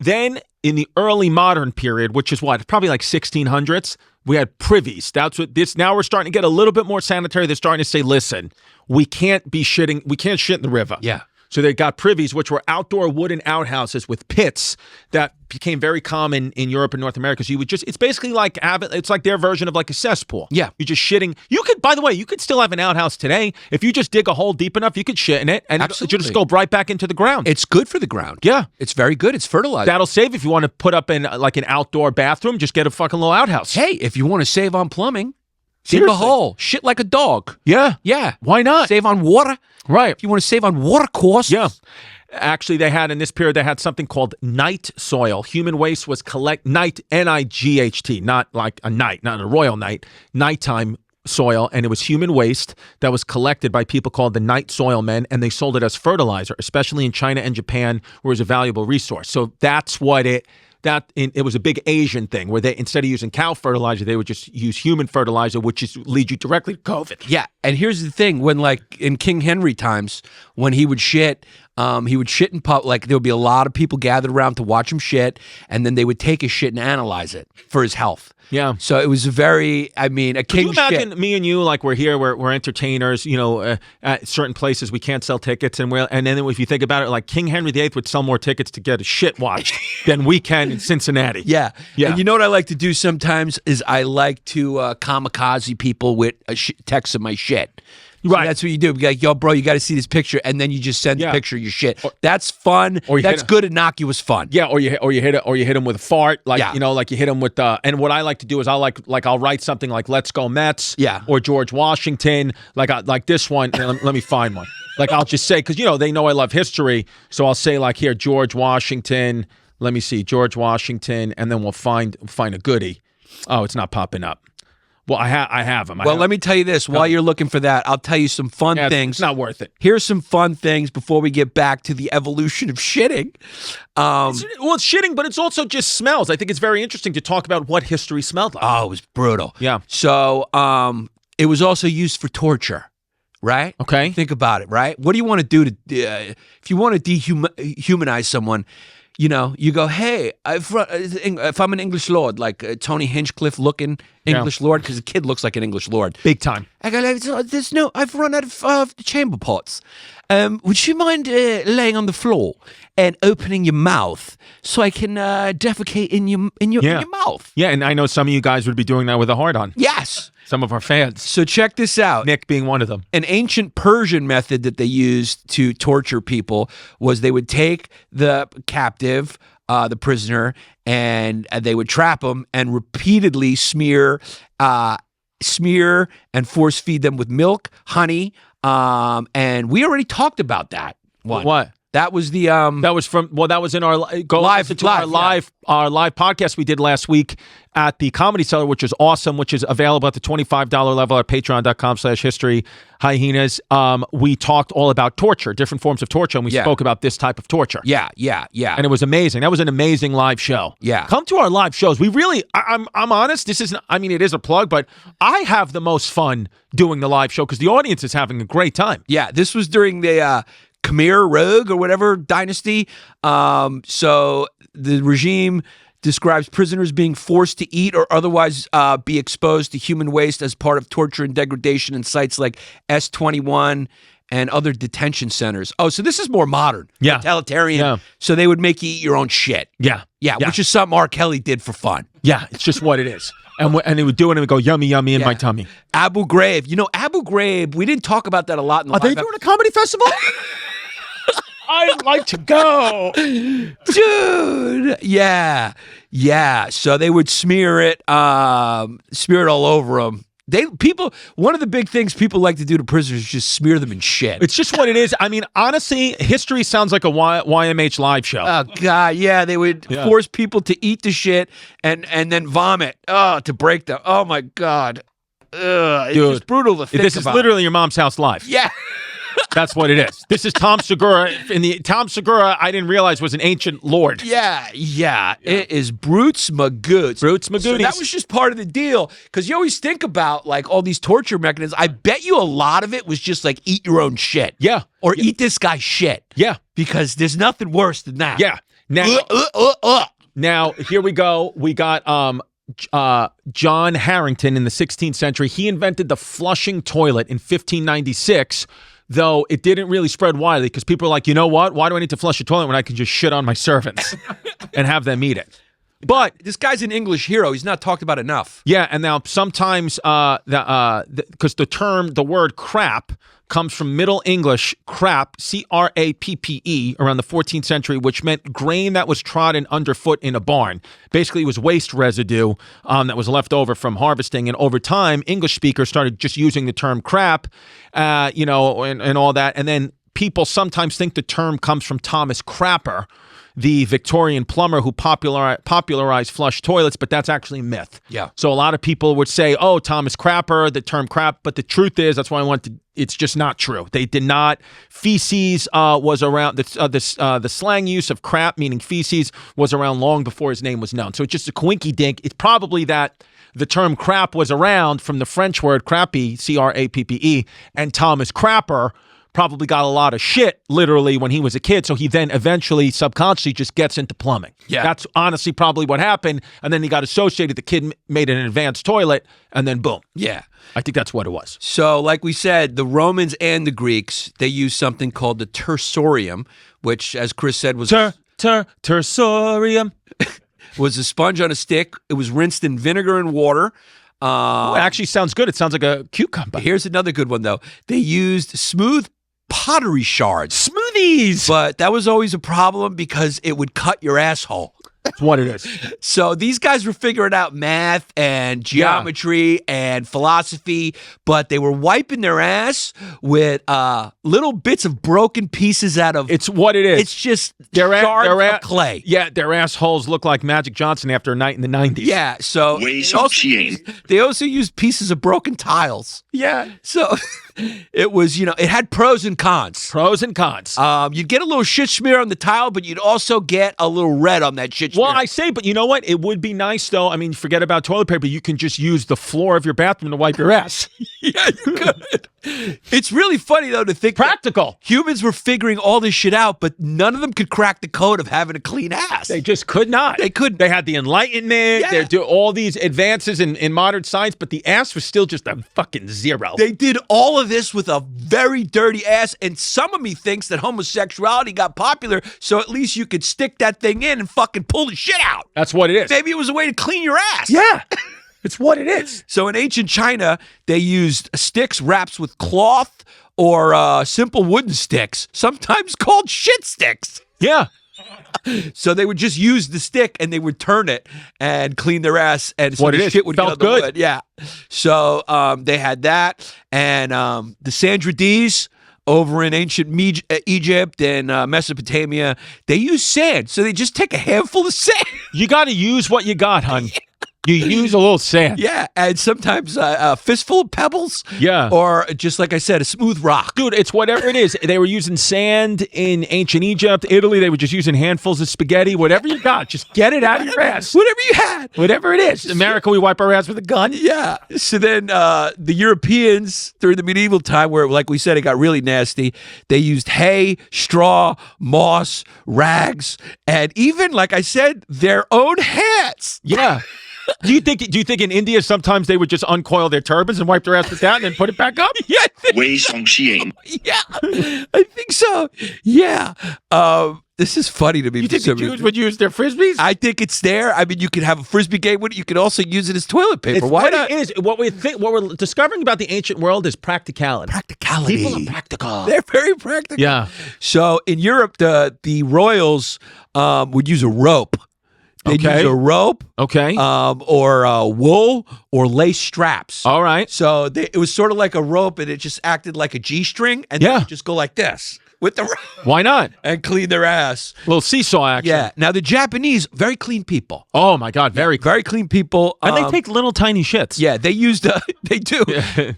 then in the early modern period, which is what, probably like 1600s, we had privies. That's what this, now we're starting to get a little bit more sanitary. They're starting to say, listen, we can't shit in the river. Yeah. So they got privies, which were outdoor wooden outhouses with pits that became very common in Europe and North America. So it's basically like, it's like their version of like a cesspool. Yeah. You're just shitting. By the way, you could still have an outhouse today. If you just dig a hole deep enough, you could shit in it and it'll just go right back into the ground. It's good for the ground. Yeah. It's very good. It's fertilizer. That'll save if you want to put up in like an outdoor bathroom, just get a fucking little outhouse. Hey, if you want to save on plumbing, dig a hole. Shit like a dog. Yeah. Yeah. Why not? Save on water. Right. If you want to save on water costs. Yeah. Actually, in this period, they had something called night soil. Human waste was night, N-I-G-H-T, not like a night, not a royal night, nighttime soil. And it was human waste that was collected by people called the night soil men, and they sold it as fertilizer, especially in China and Japan, where it was a valuable resource. So that's what it was a big Asian thing where they, instead of using cow fertilizer, they would just use human fertilizer, which leads you directly to COVID. Yeah. And here's the thing, when like in King Henry times, when he would shit in public, like there would be a lot of people gathered around to watch him shit, and then they would take his shit and analyze it for his health. Yeah. So it was a king Can you imagine me and you, like we're here, we're entertainers, at certain places we can't sell tickets, and then if you think about it, like King Henry VIII would sell more tickets to get a shit watched than we can in Cincinnati. Yeah. And you know what I like to do sometimes is I like to kamikaze people with texts of my shit. Right. So that's what you do. Be like, yo, bro, you got to see this picture, and then you just send the picture of your shit. That's fun. That's good, innocuous fun. Yeah, or you hit him with a fart, like like you hit him with. And what I like to do is I'll write something like "Let's Go Mets," or George Washington, like this one. Let me find one. Like I'll just say, because they know I love history, so I'll say like here George Washington. Let me see George Washington, and then we'll find a goodie. Oh, it's not popping up. Well, I have them. Well, let me tell you this. While you're looking for that, I'll tell you some fun things. It's not worth it. Here's some fun things before we get back to the evolution of shitting. It's shitting, but it's also just smells. I think it's very interesting to talk about what history smelled like. Oh, it was brutal. Yeah. So it was also used for torture, right? Okay. Think about it, right? What do you want to do to if you want to dehumanize someone? You know, you go, hey, if I'm an English lord, like Tony Hinchcliffe looking English lord, because the kid looks like an English lord. Big time. I go, I've run out of chamber pots. Would you mind laying on the floor and opening your mouth so I can defecate in your mouth? Yeah, and I know some of you guys would be doing that with a hard-on. Yes. Some of our fans. So check this out. Nick being one of them. An ancient Persian method that they used to torture people was they would take the captive, the prisoner, and they would trap them and repeatedly smear and force feed them with milk, honey, and we already talked about that one. What? That was the that was in our live podcast we did last week at the Comedy Cellar, which is awesome, which is available at the $25 level at patreon.com/history hyenas. We talked all about torture, different forms of torture, and we spoke about this type of torture. Yeah. And it was amazing. That was an amazing live show. Yeah. Come to our live shows. We really, I'm honest, this isn't, I mean, it is a plug, but I have the most fun doing the live show because the audience is having a great time. Yeah, this was during the Khmer Rouge or whatever dynasty. So the regime describes prisoners being forced to eat or otherwise be exposed to human waste as part of torture and degradation in sites like S21 and other detention centers. Oh, so this is more modern. Yeah. Totalitarian. Yeah. So they would make you eat your own shit. Yeah. Which is something R. Kelly did for fun. Yeah, it's just what it is. And they would do it and it would go yummy, yummy in my tummy. Abu Ghraib. You know, Abu Ghraib, we didn't talk about that a lot in the Are they doing a comedy festival? I'd like to go. Dude. Yeah. So they would smear it all over them. One of the big things people like to do to prisoners is just smear them in shit. It's just what it is. I mean, honestly, history sounds like a YMH live show. Oh, God, yeah. They would force people to eat the shit and then vomit to break them. Oh, my God. It's just brutal to think about. This is literally your mom's house live. Yeah. That's what it is. This is Tom Segura. Tom Segura, I didn't realize was an ancient lord. Yeah. It is Brutes Magoots. So that was just part of the deal. Because you always think about like all these torture mechanisms. I bet you a lot of it was just like eat your own shit. Yeah. Or eat this guy's shit. Yeah. Because there's nothing worse than that. Yeah. Now here we go. We got John Harrington in the 16th century. He invented the flushing toilet in 1596. Though it didn't really spread widely because people are like, you know what? Why do I need to flush a toilet when I can just shit on my servants and have them eat it? But this guy's an English hero. He's not talked about enough. Yeah, and now sometimes because the word crap comes from Middle English crap, C-R-A-P-P-E, around the 14th century, which meant grain that was trodden underfoot in a barn. Basically, it was waste residue that was left over from harvesting. And over time, English speakers started just using the term crap, and all that. And then people sometimes think the term comes from Thomas Crapper, the Victorian plumber who popularized flush toilets, but that's actually a myth. Yeah. So a lot of people would say, oh, Thomas Crapper, the term crap, but the truth is, that's why it's just not true. They did not. Feces was around, the slang use of crap, meaning feces, was around long before his name was known. So it's just a coinky dink. It's probably that the term crap was around from the French word crappy, C-R-A-P-P-E, and Thomas Crapper probably got a lot of shit literally when he was a kid, so he then eventually subconsciously just gets into plumbing. Yeah. That's honestly probably what happened, and then he got associated. The kid made an advanced toilet, and then boom. Yeah. I think that's what it was. So like we said, the Romans and the Greeks, they used something called the tersorium, which, as Chris said, was... Tersorium. was a sponge on a stick. It was rinsed in vinegar and water. It actually sounds good. It sounds like a cucumber. Here's another good one, though. They used smooth pottery shards. Smoothies! But that was always a problem because it would cut your asshole. That's what it is. So these guys were figuring out math and geometry and philosophy, but they were wiping their ass with little bits of broken pieces out of. It's what it is. It's just shards of clay. Yeah, their assholes look like Magic Johnson after a night in the 90s. Yeah, so they also used pieces of broken tiles. Yeah. So it was, it had pros and cons. Pros and cons. You'd get a little shit smear on the tile, but you'd also get a little red on that shit smear. Well, I say, but you know what? It would be nice, though. I mean, forget about toilet paper. You can just use the floor of your bathroom to wipe your ass. Yeah, you could. It's really funny, though, to think practical. Humans were figuring all this shit out, but none of them could crack the code of having a clean ass. They just could not. They couldn't. They had the Enlightenment. Yeah. They do all these advances in modern science, but the ass was still just a fucking zero. They did all of this with a very dirty ass, and some of me thinks that homosexuality got popular, so at least you could stick that thing in and fucking pull the shit out. That's what it is. Maybe it was a way to clean your ass. Yeah. It's what it is. So in ancient China, they used sticks wrapped with cloth or simple wooden sticks, sometimes called shit sticks. Yeah. So they would just use the stick and they would turn it and clean their ass, and so what the it is. shit would Felt get on the good. wood. Yeah. So they had that, and the Sandrides over in ancient Egypt and Mesopotamia, they use sand. So they just take a handful of sand. You got to use what you got, hon. You use a little sand. Yeah, and sometimes a fistful of pebbles. Yeah. Or just like I said, a smooth rock. Dude, it's whatever it is. They were using sand in ancient Egypt, Italy. They were just using handfuls of spaghetti. Whatever you got, just get it out of your ass. Whatever you had. Whatever it is. America, we wipe our ass with a gun. Yeah. So then the Europeans, during the medieval time, where, like we said, it got really nasty, they used hay, straw, moss, rags, and even, like I said, their own hats. Yeah. Do you think in India sometimes they would just uncoil their turbans and wipe their ass with that and then put it back up? Yeah. Yeah, I think so. Yeah. This is funny to me. You think the Jews would use their frisbees? I think it's there. I mean, you could have a frisbee game with it. You could also use it as toilet paper. It's Why what not? it is. What we're discovering about the ancient world is practicality. Practicality. People are practical. They're very practical. Yeah. So in Europe, the royals would use a rope. They'd use a rope, or wool, or lace straps. All right. So it was sort of like a rope, and it just acted like a G-string, and they would just go like this with the rope. Why not? And clean their ass. A little seesaw action. Yeah. Now, the Japanese, very clean people. Oh, my God. Very clean people. And they take little tiny shits. Yeah, they used they do.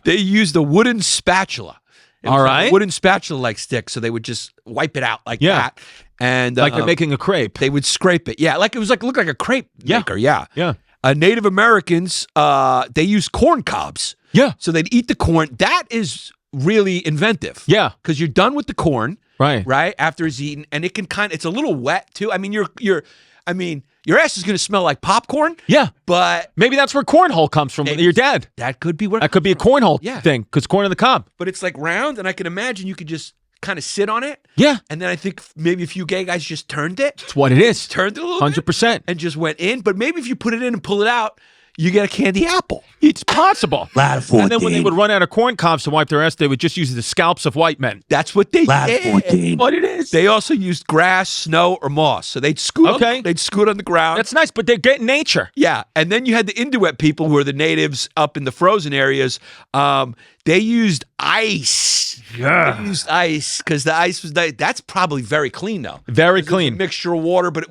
They used a wooden spatula. All right. Like a wooden spatula-like stick, so they would just wipe it out like that. And like they're making a crepe. They would scrape it. Yeah, like it looked like a crepe maker. Yeah. Yeah. Native Americans, they use corn cobs. Yeah. So they'd eat the corn. That is really inventive. Yeah. Because you're done with the corn. Right. After it's eaten. And it can it's a little wet too. I mean, your ass is going to smell like popcorn. Yeah. But maybe that's where cornhole comes from. Your dad. That could be where. That could be a cornhole thing, because corn on the cob. But it's like round, and I can imagine you could just kind of sit on it. Yeah. And then I think maybe a few gay guys just turned it. That's what it is. Turned it a little 100%. and just went in. But maybe if you put it in and pull it out, you get a candy apple. It's possible. Ladder 14. And then when they would run out of corn cobs to wipe their ass, they would just use the scalps of white men. That's what they Ladder did. 14. What it is. They also used grass, snow, or moss. So they'd scoot they'd scoot on the ground. That's nice, but they're getting nature. Yeah. And then you had the Inuit people, who are the natives up in the frozen areas. They used ice. Yeah. They used ice because the ice was that's probably very clean though. Very It was clean. a mixture of water, but it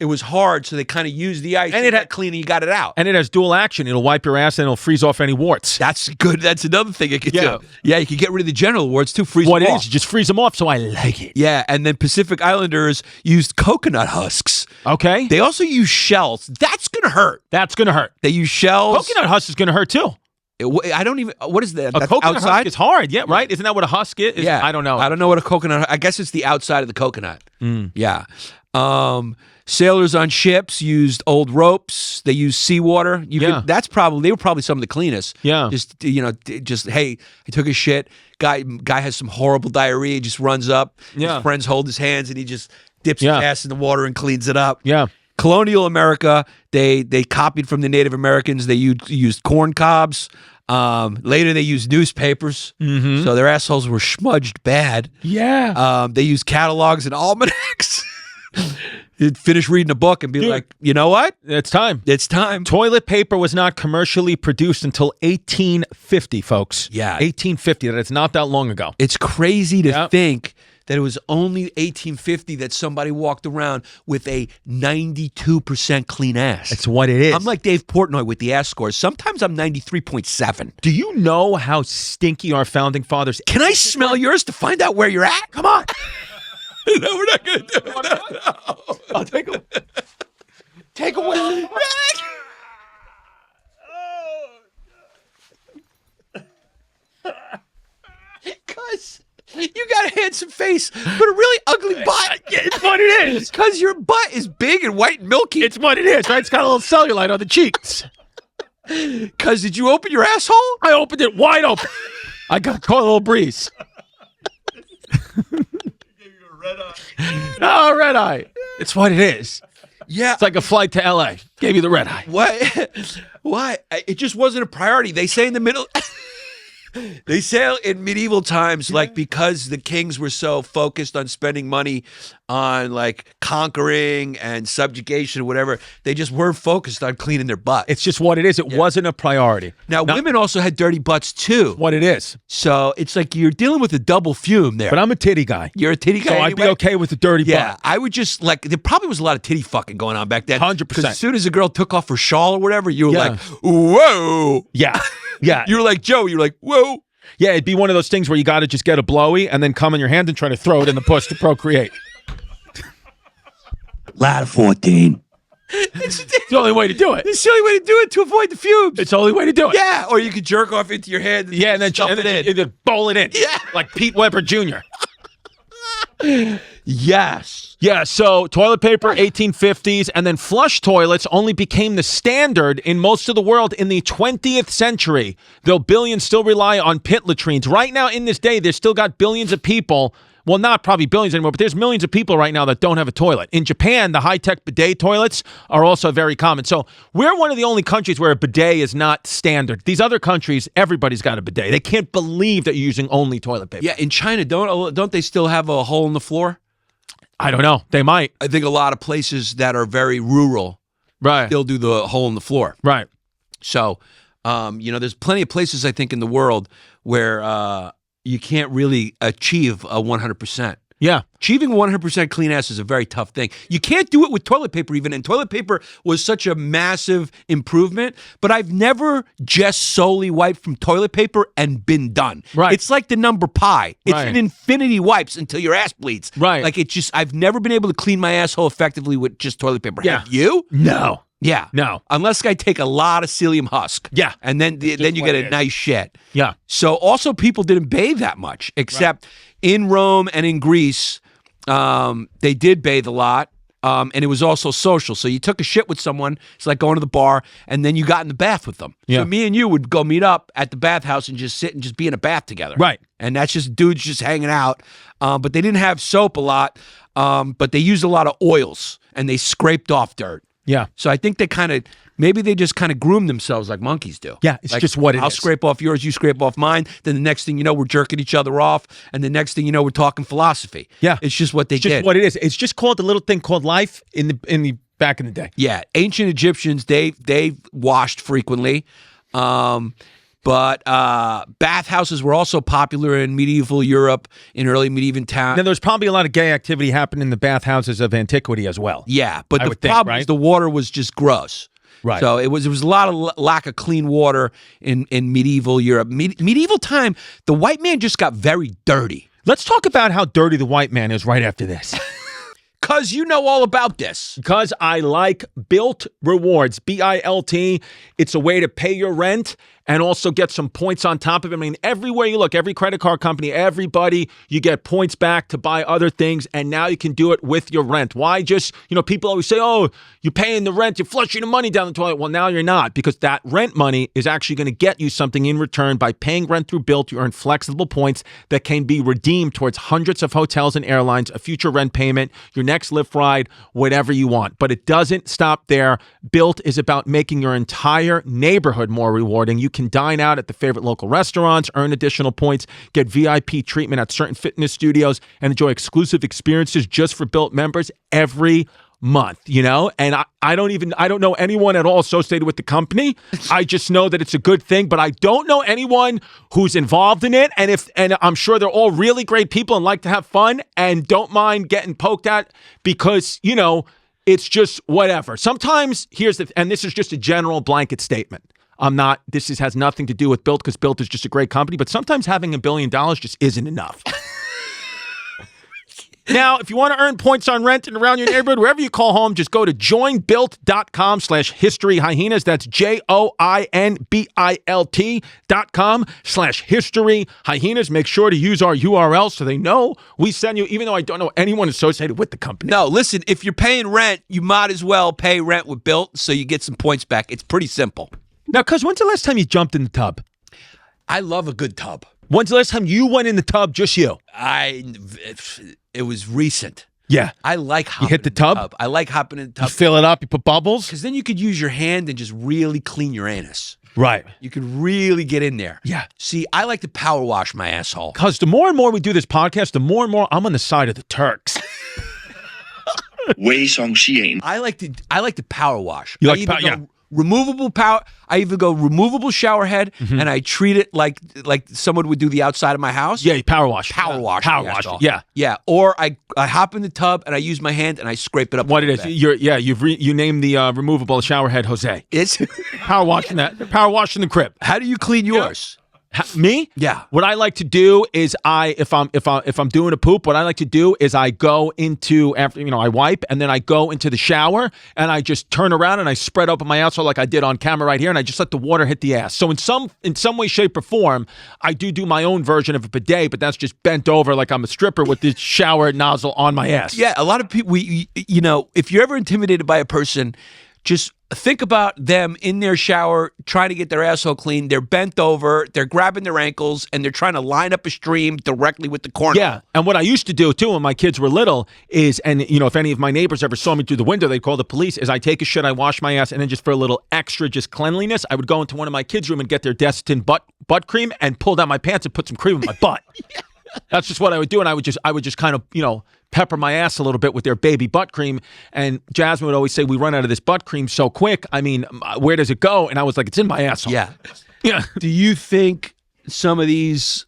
was hard, so they kind of used the ice. And it it had clean, and you got it out. And it has dual action. It'll wipe your ass and it'll freeze off any warts. That's good. That's another thing it could Yeah. do. Yeah, you could get rid of the genital warts too. Freeze What them it off. is, you just freeze them off, so I like it. Yeah, and then Pacific Islanders used coconut husks. Okay. They also use shells. That's gonna hurt. That's going to hurt. They use shells. Coconut husk is going to hurt, too. I don't even. What is that? A That's coconut outside. husk is hard, yeah, right? Isn't that what a husk is? Yeah, I don't know. I don't know what a coconut. I guess it's the outside of the coconut. Yeah. Sailors on ships used old ropes. They used seawater. They were probably some of the cleanest. Yeah. Just hey, I took a shit. Guy has some horrible diarrhea. He just runs up. Yeah. His friends hold his hands, and he just dips his ass in the water and cleans it up. Yeah. Colonial America, they copied from the Native Americans. They used corn cobs. Later, they used newspapers, so their assholes were smudged bad. Yeah. They used catalogs and almanacs. He'd finish reading a book and be like, you know what? It's time. It's time. Toilet paper was not commercially produced until 1850, folks. Yeah. 1850. That's not that long ago. It's crazy to think that it was only 1850 that somebody walked around with a 92% clean ass. It's what it is. I'm like Dave Portnoy with the ass scores. Sometimes I'm 93.7. Do you know how stinky our founding fathers? Can I smell yours to find out where you're at? Come on. No, we're not going to do it. No. I'll take a Take a whiff. Because you got a handsome face, but a really ugly butt. It's what it is. Because your butt is big and white and milky. It's what it is, right? It's got a little cellulite on the cheeks. Because did you open your asshole? I opened it wide open. I caught a little breeze. Oh, red eye. It's what it is. Yeah. It's like a flight to LA. Gave you the red eye. What? Why? It just wasn't a priority. They say in the middle. They say in medieval times, like, because the kings were so focused on spending money on like conquering and subjugation or whatever, they just weren't focused on cleaning their butt. It's just what it is. It wasn't a priority. Now, women also had dirty butts too. What it is. So it's like you're dealing with a double fume there. But I'm a titty guy. You're a titty guy. So I'd be okay with the dirty butt. I would just like, there probably was a lot of titty fucking going on back then. 100%. Because as soon as a girl took off her shawl or whatever, you were like, whoa. Yeah. Yeah. You were like Joe. You were like, whoa. Yeah, it'd be one of those things where you got to just get a blowy and then come in your hand and try to throw it in the puss to procreate. Ladder 14. It's the only way to do it. It's the only way to do it to avoid the fumes. It's the only way to do it. Yeah, or you could jerk off into your hand and then stuff it in. And then bowl it in. Yeah. Like Pete Weber Jr. Yes. Yeah, so toilet paper, 1850s, and then flush toilets only became the standard in most of the world in the 20th century, though billions still rely on pit latrines. Right now, in this day, there's still got billions of people, well, not probably billions anymore, but there's millions of people right now that don't have a toilet. In Japan, the high-tech bidet toilets are also very common. So we're one of the only countries where a bidet is not standard. These other countries, everybody's got a bidet. They can't believe that you're using only toilet paper. Yeah, in China, don't they still have a hole in the floor? I don't know. They might. I think a lot of places that are very rural still do the hole in the floor. Right. So, there's plenty of places, I think, in the world where you can't really achieve a 100%. Yeah. Achieving 100% clean ass is a very tough thing. You can't do it with toilet paper even, and toilet paper was such a massive improvement, but I've never just solely wiped from toilet paper and been done. Right. It's like the number pi. It's Right. an infinity wipes until your ass bleeds. Right. Like I've never been able to clean my asshole effectively with just toilet paper. Yeah. Have you? No. Yeah. No. Unless I take a lot of psyllium husk. Yeah. And then you get a nice shit. Yeah. So also people didn't bathe that much, except in Rome and in Greece, they did bathe a lot. And it was also social. So you took a shit with someone. It's like going to the bar, and then you got in the bath with them. Yeah. So me and you would go meet up at the bathhouse and just sit and just be in a bath together. Right. And that's just dudes just hanging out. But they didn't have soap a lot. But they used a lot of oils, and they scraped off dirt. Yeah. So I think maybe they just kind of groom themselves like monkeys do. Yeah, it's like, just what it I'll is. scrape off yours, you scrape off mine. Then the next thing you know, we're jerking each other off. And the next thing you know, we're talking philosophy. Yeah. It's just what they It's just did. what it is. It's just called a little thing called life in the back in the day. Yeah. Ancient Egyptians, they washed frequently. But bathhouses were also popular in medieval Europe, in early medieval town. Now, there's probably a lot of gay activity happening in the bathhouses of antiquity as well. Yeah, but I the would think, problem right? is the water was just gross. Right. So it was a lot of lack of clean water in medieval Europe. Medieval time, the white man just got very dirty. Let's talk about how dirty the white man is right after this. Because you know all about this. Because I like Built Rewards, BILT. It's a way to pay your rent and also get some points on top of it. I mean, everywhere you look, every credit card company, everybody, you get points back to buy other things, and now you can do it with your rent. Why just, people always say, oh, you're paying the rent, you're flushing the money down the toilet. Well, now you're not, because that rent money is actually going to get you something in return. By paying rent through Built, you earn flexible points that can be redeemed towards hundreds of hotels and airlines, a future rent payment, your next Lyft ride, whatever you want. But it doesn't stop there. Built is about making your entire neighborhood more rewarding. You can dine out at the favorite local restaurants, earn additional points, get VIP treatment at certain fitness studios, and enjoy exclusive experiences just for Built members every month, and I don't know anyone at all associated with the company. I just know that it's a good thing, but I don't know anyone who's involved in it. And I'm sure they're all really great people and like to have fun and don't mind getting poked at because, it's just whatever. Sometimes and this is just a general blanket statement. Has nothing to do with Built because Built is just a great company, but sometimes having $1 billion just isn't enough. Now, if you want to earn points on rent and around your neighborhood, wherever you call home, just go to joinbuilt.com/historyhyenas. That's joinbilt.com/historyhyenas. Make sure to use our URL so they know we send you, even though I don't know anyone associated with the company. No, listen, if you're paying rent, you might as well pay rent with Built so you get some points back. It's pretty simple. Now, cuz when's the last time you jumped in the tub? I love a good tub. When's the last time you went in the tub, just you? It was recent. Yeah. I like hopping You hit the tub? I like hopping in the tub. You fill it up, you put bubbles? Because then you could use your hand and just really clean your anus. Right. You could really get in there. Yeah. See, I like to power wash my asshole. Because the more and more we do this podcast, the more and more I'm on the side of the Turks. I like to power wash. You like yeah. Removable power. I even go removable shower head, and I treat it like someone would do the outside of my house. Yeah, you power wash. Power wash. Yeah. Yeah. Or I hop in the tub and I use my hand and I scrape it up. What it is? You named the removable shower head Jose. It's power washing Power washing the crib. How do you clean yours? Me? Yeah. What I like to do is if I'm doing a poop, what I like to do is I go into I wipe and then I go into the shower and I just turn around and I spread open my asshole like I did on camera right here and I just let the water hit the ass. So in some way, shape, or form, I do my own version of a bidet, but that's just bent over like I'm a stripper with the shower nozzle on my ass. Yeah, a lot of people. If you're ever intimidated by a person, just think about them in their shower trying to get their asshole clean. They're bent over, they're grabbing their ankles, and they're trying to line up a stream directly with the corner. Yeah, and what I used to do, too, when my kids were little is, and, if any of my neighbors ever saw me through the window, they'd call the police, is I take a shit, I wash my ass, and then just for a little extra just cleanliness, I would go into one of my kids' room and get their Distefano butt cream and pull down my pants and put some cream in my butt. Yeah. That's just what I would do, and I would just kind of, pepper my ass a little bit with their baby butt cream. And Jasmine would always say, we run out of this butt cream so quick. I mean, where does it go? And I was like, it's in my asshole. Yeah. Yeah. Do you think some of these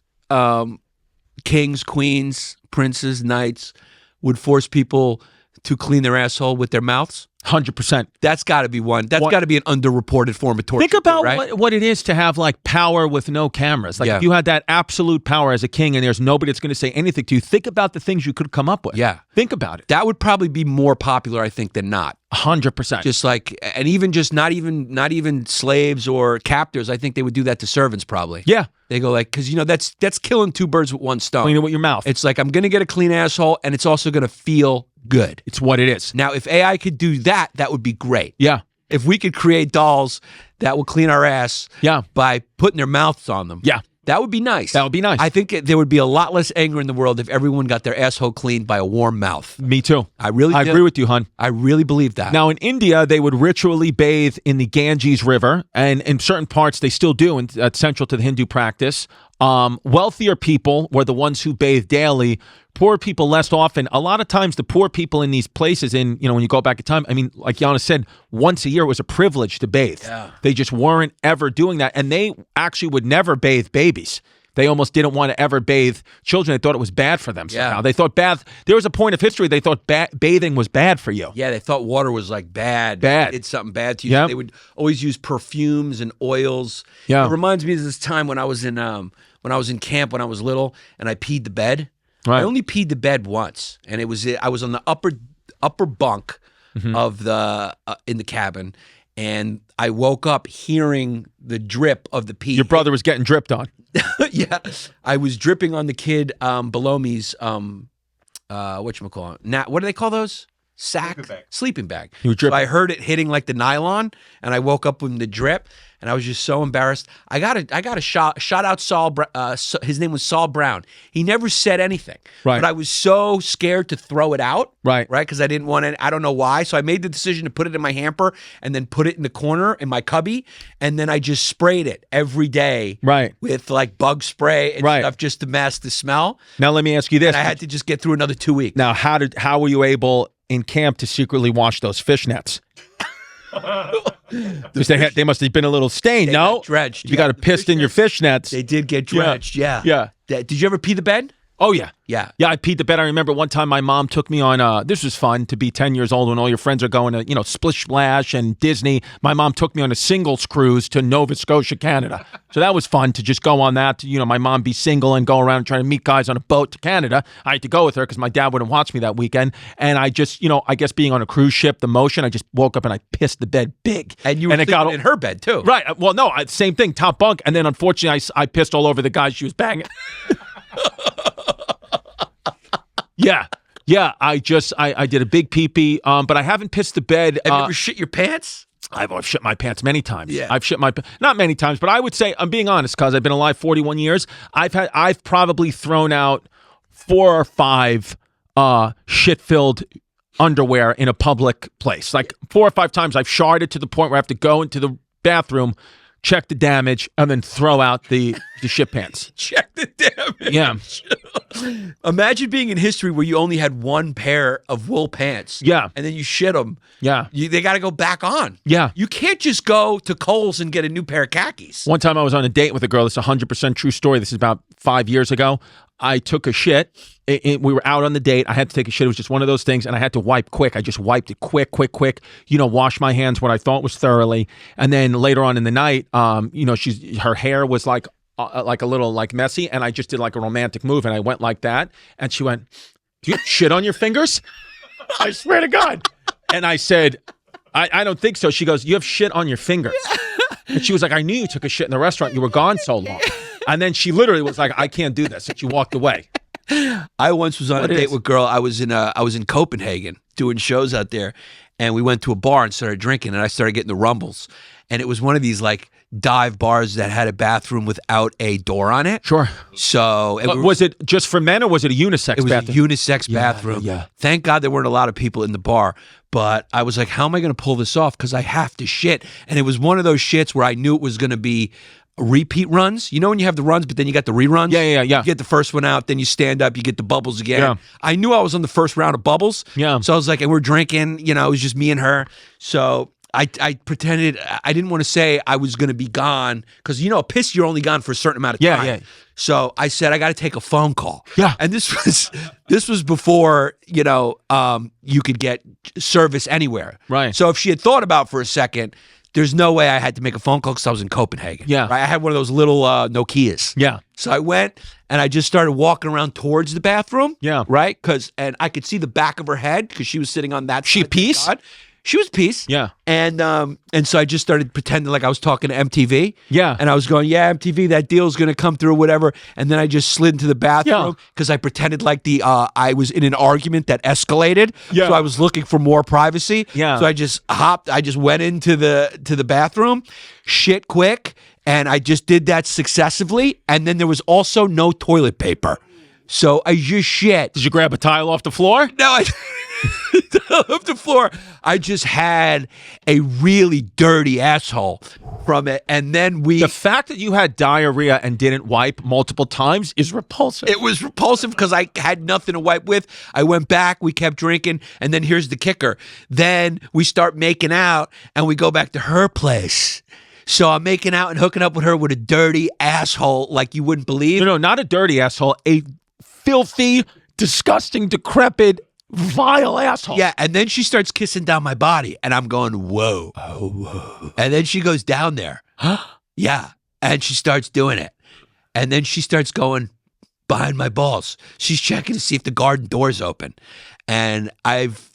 kings, queens, princes, knights would force people to clean their asshole with their mouths? 100%. That's got to be one. That's got to be an underreported form of torture. Think about right? what it is to have like power with no cameras. Like if you had that absolute power as a king and there's nobody that's going to say anything to you, think about the things you could come up with. Yeah. Think about it. That would probably be more popular, I think, than not. 100%. Just like, and even just not even slaves or captors. I think they would do that to servants probably. Yeah. They go like, because that's killing two birds with one stone. Clean it with your mouth. It's like, I'm going to get a clean asshole and it's also going to feel good. It's what it is. Now, if AI could do that, that would be great. Yeah. If we could create dolls that will clean our ass by putting their mouths on them. Yeah. That would be nice. That would be nice. I think there would be a lot less anger in the world if everyone got their asshole cleaned by a warm mouth. Me too. I agree with you, hon. I really believe that. Now, in India, they would ritually bathe in the Ganges River, and in certain parts they still do, and that's central to the Hindu practice. Wealthier people were the ones who bathed daily. Poor people less often. A lot of times the poor people in these places, when you go back in time, I mean, like Yannis said, once a year it was a privilege to bathe. Yeah. They just weren't ever doing that. And they actually would never bathe babies. They almost didn't want to ever bathe children. They thought it was bad for them somehow. Yeah. They thought there was a point of history they thought bathing was bad for you. Yeah, they thought water was like bad. Bad. It's something bad to you. Yep. They would always use perfumes and oils. Yeah. It reminds me of this time when I was in camp when I was little and I peed the bed. Right. I only peed the bed once, and I was on the upper bunk of the in the cabin, and I woke up hearing the drip of the pee. Your brother was getting dripped on. Yeah, I was dripping on the kid below me's whatchamacallit. What do they call those? sleeping bag. You were dripping. So I heard it hitting like the nylon, and I woke up with the drip, and I was just so embarrassed. I got a shout out Saul. His name was Saul Brown. He never said anything, Right. but I was so scared to throw it out, Right. because I didn't want it. I don't know why. So I made the decision to put it in my hamper and then put it in the corner in my cubby, and then I just sprayed it every day, Right. with like bug spray and Right. stuff just to mask the smell. Now let me ask you this. And I had to just get through another 2 weeks. Now, how were you able in camp to secretly wash those fishnets? Because they must have been a little stained. They No, got drenched. You got to piss in your fishnets. They did get drenched. Yeah. Yeah. Did you ever pee the bed? Oh yeah. Yeah. Yeah, I peed the bed. I remember one time my mom took me on, this was fun to be 10 years old when all your friends are going to, Splish Splash and Disney. My mom took me on a singles cruise to Nova Scotia, Canada. So that was fun to just go on that, to, my mom be single and go around trying to meet guys on a boat to Canada. I had to go with her because my dad wouldn't watch me that weekend. And I just, I guess being on a cruise ship, the motion, I just woke up and I pissed the bed big. And you were sleeping in her bed too. Right. Well, no, same thing, top bunk. And then unfortunately, I pissed all over the guys she was banging. Yeah. I did a big pee-pee, but I haven't pissed the bed. Have you ever shit your pants? I've shit my pants many times. Yeah. I've shit not many times, but I would say, I'm being honest, because I've been alive 41 years. I've probably thrown out 4 or 5 shit-filled underwear in a public place. Like 4 or 5 times I've sharded to the point where I have to go into the bathroom, check the damage, and then throw out the shit pants. Check the damage. Yeah. Imagine being in history where you only had one pair of wool pants. Yeah. And then you shit them. Yeah. They got to go back on. Yeah. You can't just go to Kohl's and get a new pair of khakis. One time I was on a date with a girl. This is a 100% true story. This is about 5 years ago. I took a shit. We were out on the date. I had to take a shit. It was just one of those things, and I had to wipe quick. I just wiped it quick. Wash my hands what I thought was thoroughly. And then later on in the night, her hair was like a little like messy, and I just did like a romantic move, and I went like that, and she went, "Do you have shit on your fingers?" I swear to God. And I said, I don't think so. She goes, "You have shit on your fingers." And she was like, "I knew you took a shit in the restaurant. You were gone so long." And then she literally was like, "I can't do this." And she walked away. I once was on a date with a girl. I was in Copenhagen doing shows out there, and we went to a bar and started drinking, and I started getting the rumbles. And it was one of these like dive bars that had a bathroom without a door on it. Sure. So was it just for men, or was it a unisex bathroom? It was a unisex bathroom. Yeah. Thank God there weren't a lot of people in the bar. But I was like, how am I going to pull this off? Because I have to shit. And it was one of those shits where I knew it was going to be repeat runs. You know when you have the runs, but then you got the reruns? Yeah. You get the first one out, then you stand up, you get the bubbles again. Yeah. I knew I was on the first round of bubbles. Yeah. So I was like, and we're drinking, it was just me and her. So I pretended, I didn't want to say I was going to be gone because, piss, you're only gone for a certain amount of time. Yeah. So I said, I got to take a phone call. Yeah. And this was before, you could get service anywhere. Right. So if she had thought about for a second, there's no way I had to make a phone call because I was in Copenhagen. Yeah. Right? I had one of those little Nokias. Yeah. So I went and I just started walking around towards the bathroom. Yeah. Right? And I could see the back of her head because she was sitting on that She side. peace? She was peace. Yeah. And so I just started pretending like I was talking to MTV. Yeah. And I was going, yeah, MTV, that deal's going to come through or whatever. And then I just slid into the bathroom because I pretended like I was in an argument that escalated. Yeah. So I was looking for more privacy. Yeah. So I just went into the bathroom, shit quick, and I just did that successively. And then there was also no toilet paper. So I just shit. Did you grab a tile off the floor? No, off the floor. I just had a really dirty asshole from it. And then The fact that you had diarrhea and didn't wipe multiple times is repulsive. it was repulsive because I had nothing to wipe with. I went back, we kept drinking, and then here's the kicker. Then we start making out and we go back to her place. So I'm making out and hooking up with her with a dirty asshole like you wouldn't believe. No, not a dirty asshole, a filthy, disgusting, decrepit, vile asshole. Yeah, and then she starts kissing down my body, and I'm going, whoa. Oh, whoa. And then she goes down there. Yeah, and she starts doing it. And then she starts going behind my balls. She's checking to see if the garden door's open. And I've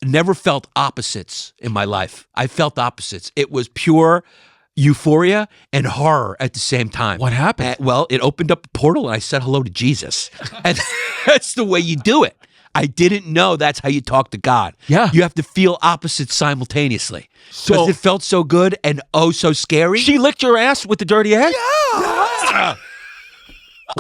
never felt opposites in my life. I felt opposites. It was pure euphoria and horror at the same time. What happened? Well, it opened up a portal and I said hello to Jesus. And that's the way you do it. I didn't know that's how you talk to God. Yeah. You have to feel opposites simultaneously. So- Because it felt so good and oh so scary. She licked your ass with the dirty egg? Yeah.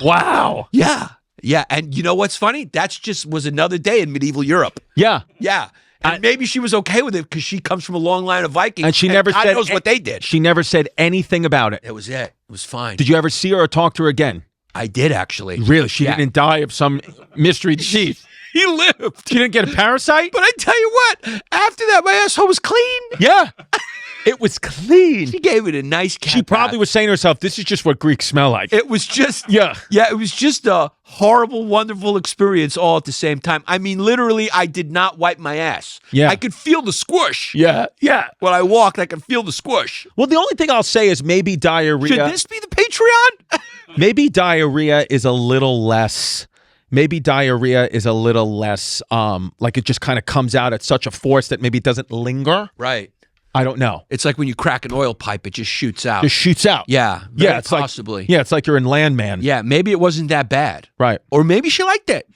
Wow. Yeah. Yeah. And you know what's funny? That's just was another day in medieval Europe. Yeah. Yeah. And maybe she was okay with it because she comes from a long line of Vikings. And she never God said knows what they did. She never said anything about it. It was it. It was fine. Did you ever see her or talk to her again? I did actually. Really? She Yeah. didn't die of some mystery disease. He lived. She didn't get a parasite? But I tell you what, after that, my asshole was clean. Yeah. It was clean. She gave it a nice cat She probably bath. was saying to herself, this is just what Greeks smell like. It was just, Yeah. it was just a horrible, wonderful experience all at the same time. I mean, literally, I did not wipe my ass. Yeah. I could feel the squish. Yeah. Yeah. When I walked, I could feel the squish. Well, the only thing I'll say is maybe diarrhea. Should this be the Patreon? Maybe diarrhea is a little less. Maybe diarrhea is a little less. Like it just kind of comes out at such a force that maybe it doesn't linger. Right. I don't know. It's like when you crack an oil pipe, it just shoots out. Just shoots out. Yeah. Yeah. It's possibly. like. Yeah. It's like you're in Landman. Yeah. Maybe it wasn't that bad. Right. Or maybe she liked it.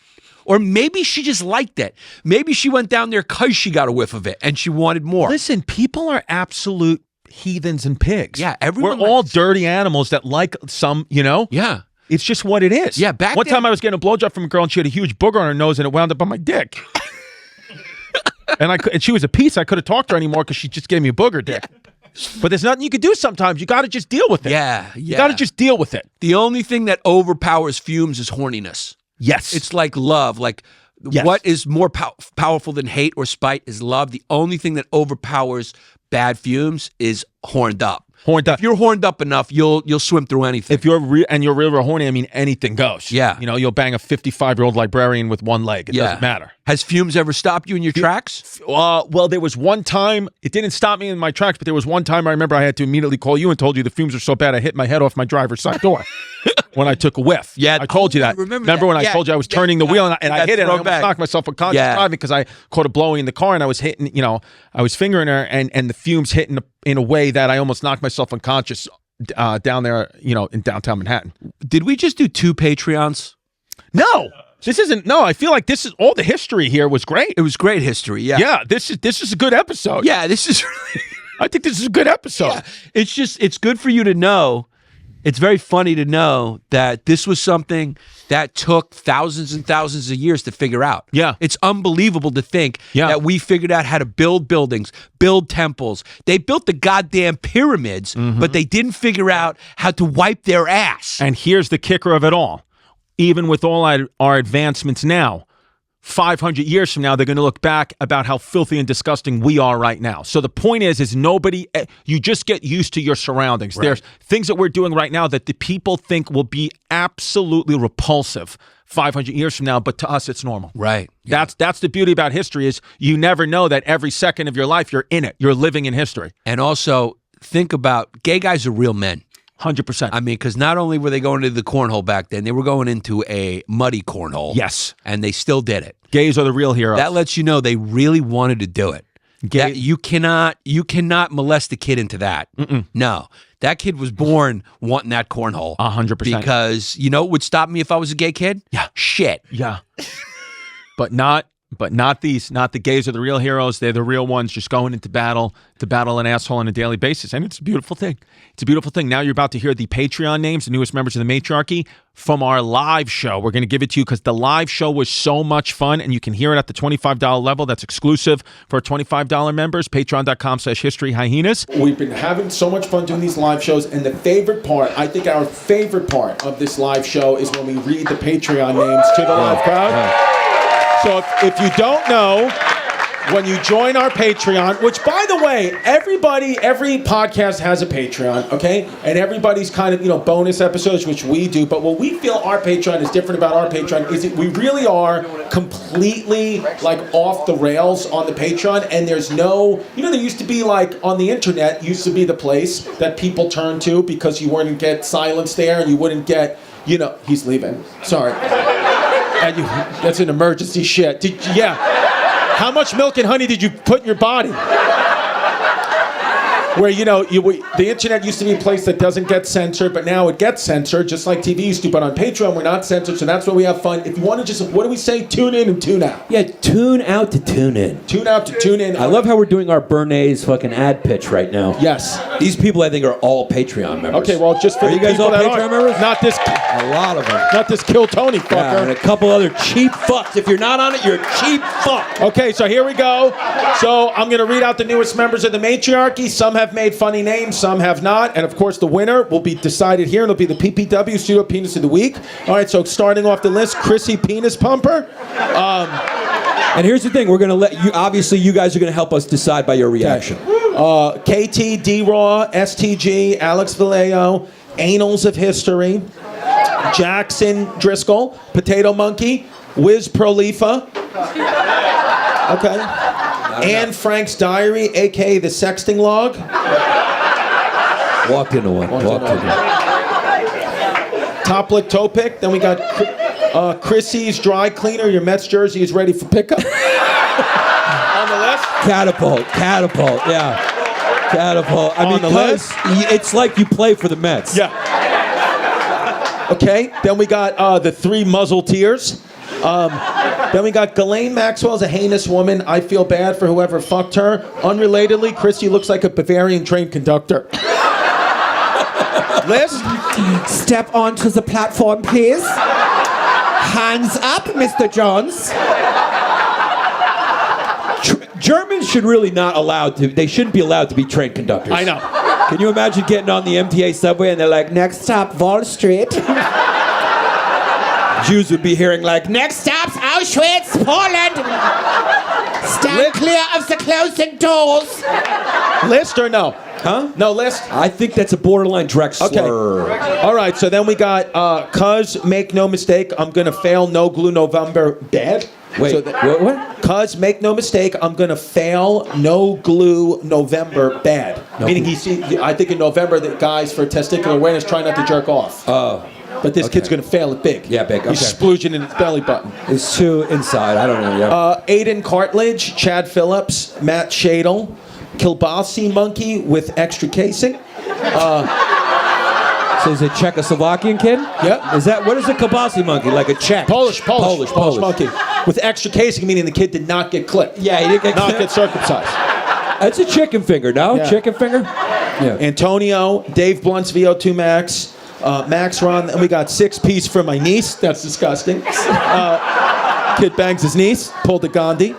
Or maybe she just liked it. Maybe she went down there because she got a whiff of it and she wanted more. Listen, people are absolute heathens and pigs. Yeah, everyone We're all likes- dirty animals that like some. Yeah. It's just what it is. Yeah, back One then- time I was getting a blowjob from a girl and she had a huge booger on her nose and it wound up on my dick. and she was a piece. I could have talked to her anymore because she just gave me a booger dick. But there's nothing you can do sometimes. You got to just deal with it. Yeah. You got to just deal with it. The only thing that overpowers fumes is horniness. Yes. It's like love. Like Yes. what is more powerful than hate or spite is love. The only thing that overpowers bad fumes is horned up. Horned up. If you're horned up enough, you'll swim through anything. If you're real horny, I mean, anything goes. Yeah. You know, you'll bang a 55-year-old librarian with one leg. It doesn't matter. Has fumes ever stopped you in your tracks? Well, there was one time, it didn't stop me in my tracks, but there was one time I remember I had to immediately call you and told you the fumes were so bad I hit my head off my driver's side door when I took a whiff. Yeah. I told you that. I remember that. when I told you I was turning the wheel and I hit it and I almost knocked myself unconscious driving because I caught a blowy in the car and I was hitting, I was fingering her and the fumes hit in a way that I almost knocked myself unconscious down there, in downtown Manhattan. Did we just do 2 Patreons? No. This isn't. No, I feel like this is all the history here was great. It was great history. Yeah. Yeah, this is a good episode. Yeah, this is really. I think this is a good episode. Yeah. It's good for you to know. It's very funny to know that this was something that took thousands and thousands of years to figure out. Yeah. It's unbelievable to think that we figured out how to build buildings, build temples. They built the goddamn pyramids, but they didn't figure out how to wipe their ass. And here's the kicker of it all. Even with all our advancements now, 500 years from now, they're going to look back about how filthy and disgusting we are right now. So the point is nobody, you just get used to your surroundings. Right. There's things that we're doing right now that the people think will be absolutely repulsive 500 years from now, but to us, it's normal. Right. Yeah. That's the beauty about history is you never know that every second of your life, you're in it. You're living in history. And also, think about gay guys are real men. 100%. I mean, because not only were they going into the cornhole back then, they were going into a muddy cornhole. Yes. And they still did it. Gays are the real heroes. That lets you know they really wanted to do it. You cannot molest a kid into that. No. That kid was born wanting that cornhole. 100%. Because you know what would stop me if I was a gay kid? Yeah. Shit. Yeah. But not these. Not the gays are the real heroes. They're the real ones just going into battle to battle an asshole on a daily basis. And it's a beautiful thing. It's a beautiful thing. Now you're about to hear the Patreon names, the newest members of the matriarchy from our live show. We're going to give it to you because the live show was so much fun and you can hear it at the $25 level. That's exclusive for $25 members. Patreon.com/historyhyenas. We've been having so much fun doing these live shows. And the favorite part, I think our favorite part of this live show is when we read the Patreon names to the live crowd. So if you don't know, when you join our Patreon, which by the way, every podcast has a Patreon, okay? And everybody's kind of, bonus episodes, which we do. But what we feel our Patreon is different about our Patreon is that we really are completely like off the rails on the Patreon. And there's no, there used to be like on the internet used to be the place that people turn to because you wouldn't get silence there and you wouldn't get, he's leaving. Sorry. And that's an emergency shit. How much milk and honey did you put in your body? where the internet used to be a place that doesn't get censored, but now it gets censored, just like TV used to. But on Patreon, we're not censored, so that's where we have fun. If you want to just, what do we say? Tune in and tune out. Yeah, tune out to tune in. Tune out to tune in. I love how we're doing our Bernays fucking ad pitch right now. Yes. These people, I think, are all Patreon members. Okay, well, just for are the you guys people all that Patreon aren't. members? Not this. A lot of them. Not this Kill Tony fucker. Yeah, and a couple other cheap fucks. If you're not on it, you're a cheap fuck. Okay, so here we go. So I'm going to read out the newest members of the matriarchy. Some have made funny names, some have not. And of course, the winner will be decided here. It'll be the PPW Studio Penis of the Week. All right, so starting off the list, Chrissie Penis Pumper. And here's the thing: we're going to let you. Obviously, you guys are going to help us decide by your reaction. KT, D-Raw, STG, Alex Vallejo, Anals of History, Jackson Driscoll, Potato Monkey, Wiz Prolifa. Okay. Anne Frank's Diary, a.k.a. the Sexting Log. Walked into one. Top Lick Toe Pick. Then we got Chrissie's Dry Cleaner. Your Mets jersey is ready for pickup. On the list. Catapult, yeah. Catapult. I mean, the list? It's like you play for the Mets. Yeah. Okay. Then we got the Three Muzzle Tears. Then we got Ghislaine Maxwell's a heinous woman. I feel bad for whoever fucked her. Unrelatedly, Chrissy looks like a Bavarian train conductor. List? Step onto the platform, please. Hands up, Mr. Jones. Germans should really not allowed to. They shouldn't be allowed to be train conductors. I know. Can you imagine getting on the MTA subway and they're like, Next stop, Wall Street. Jews would be hearing like, Next stop's Auschwitz, Poland. Stand clear of the closing doors. List or no? huh? No list? I think that's a borderline Drexler. Okay. All right, so then we got Cuz, make no mistake, I'm going to fail No Glue November bad. Wait, So what? Cuz, make no mistake, I'm going to fail No Glue November bad. No Meaning glue. I think in November the guys for testicular awareness try not to jerk off. Oh. But this Okay. kid's going to fail it big. Yeah, big, He's okay. splooging in his belly button. It's too inside. I don't know. Yeah. Aiden Cartledge, Chad Phillips, Matt Shadle, Kilbasi Monkey with extra casing. So is it Czechoslovakian kid? Yep. Is that what is a Kabasi monkey? Like a Czech? Polish monkey. With extra casing, meaning the kid did not get clipped. Yeah, he didn't get Not clipped. get circumcised. That's a chicken finger, no? Yeah. Chicken finger? Yeah. Antonio, Dave Blunt's VO2 Max, Max Ron, and we got 6-piece for my niece. That's disgusting. Kid bangs his niece, pulled a Gandhi.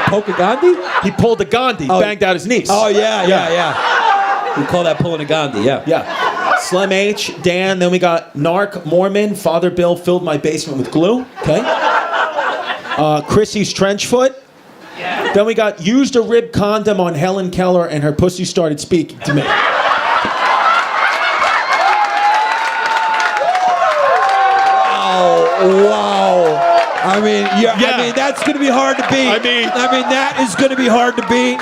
Polka Gandhi? He pulled a Gandhi, banged out his niece. Oh, yeah. We call that pulling a Gandhi, yeah. Yeah. Slim H, Dan, then we got Narc, Mormon, Father Bill filled my basement with glue. Okay. Chrissy's trench foot. Then we got used a rib condom on Helen Keller and her pussy started speaking to me. Wow. I mean, I mean, that's going to be hard to beat. I mean, that is going to be hard to beat.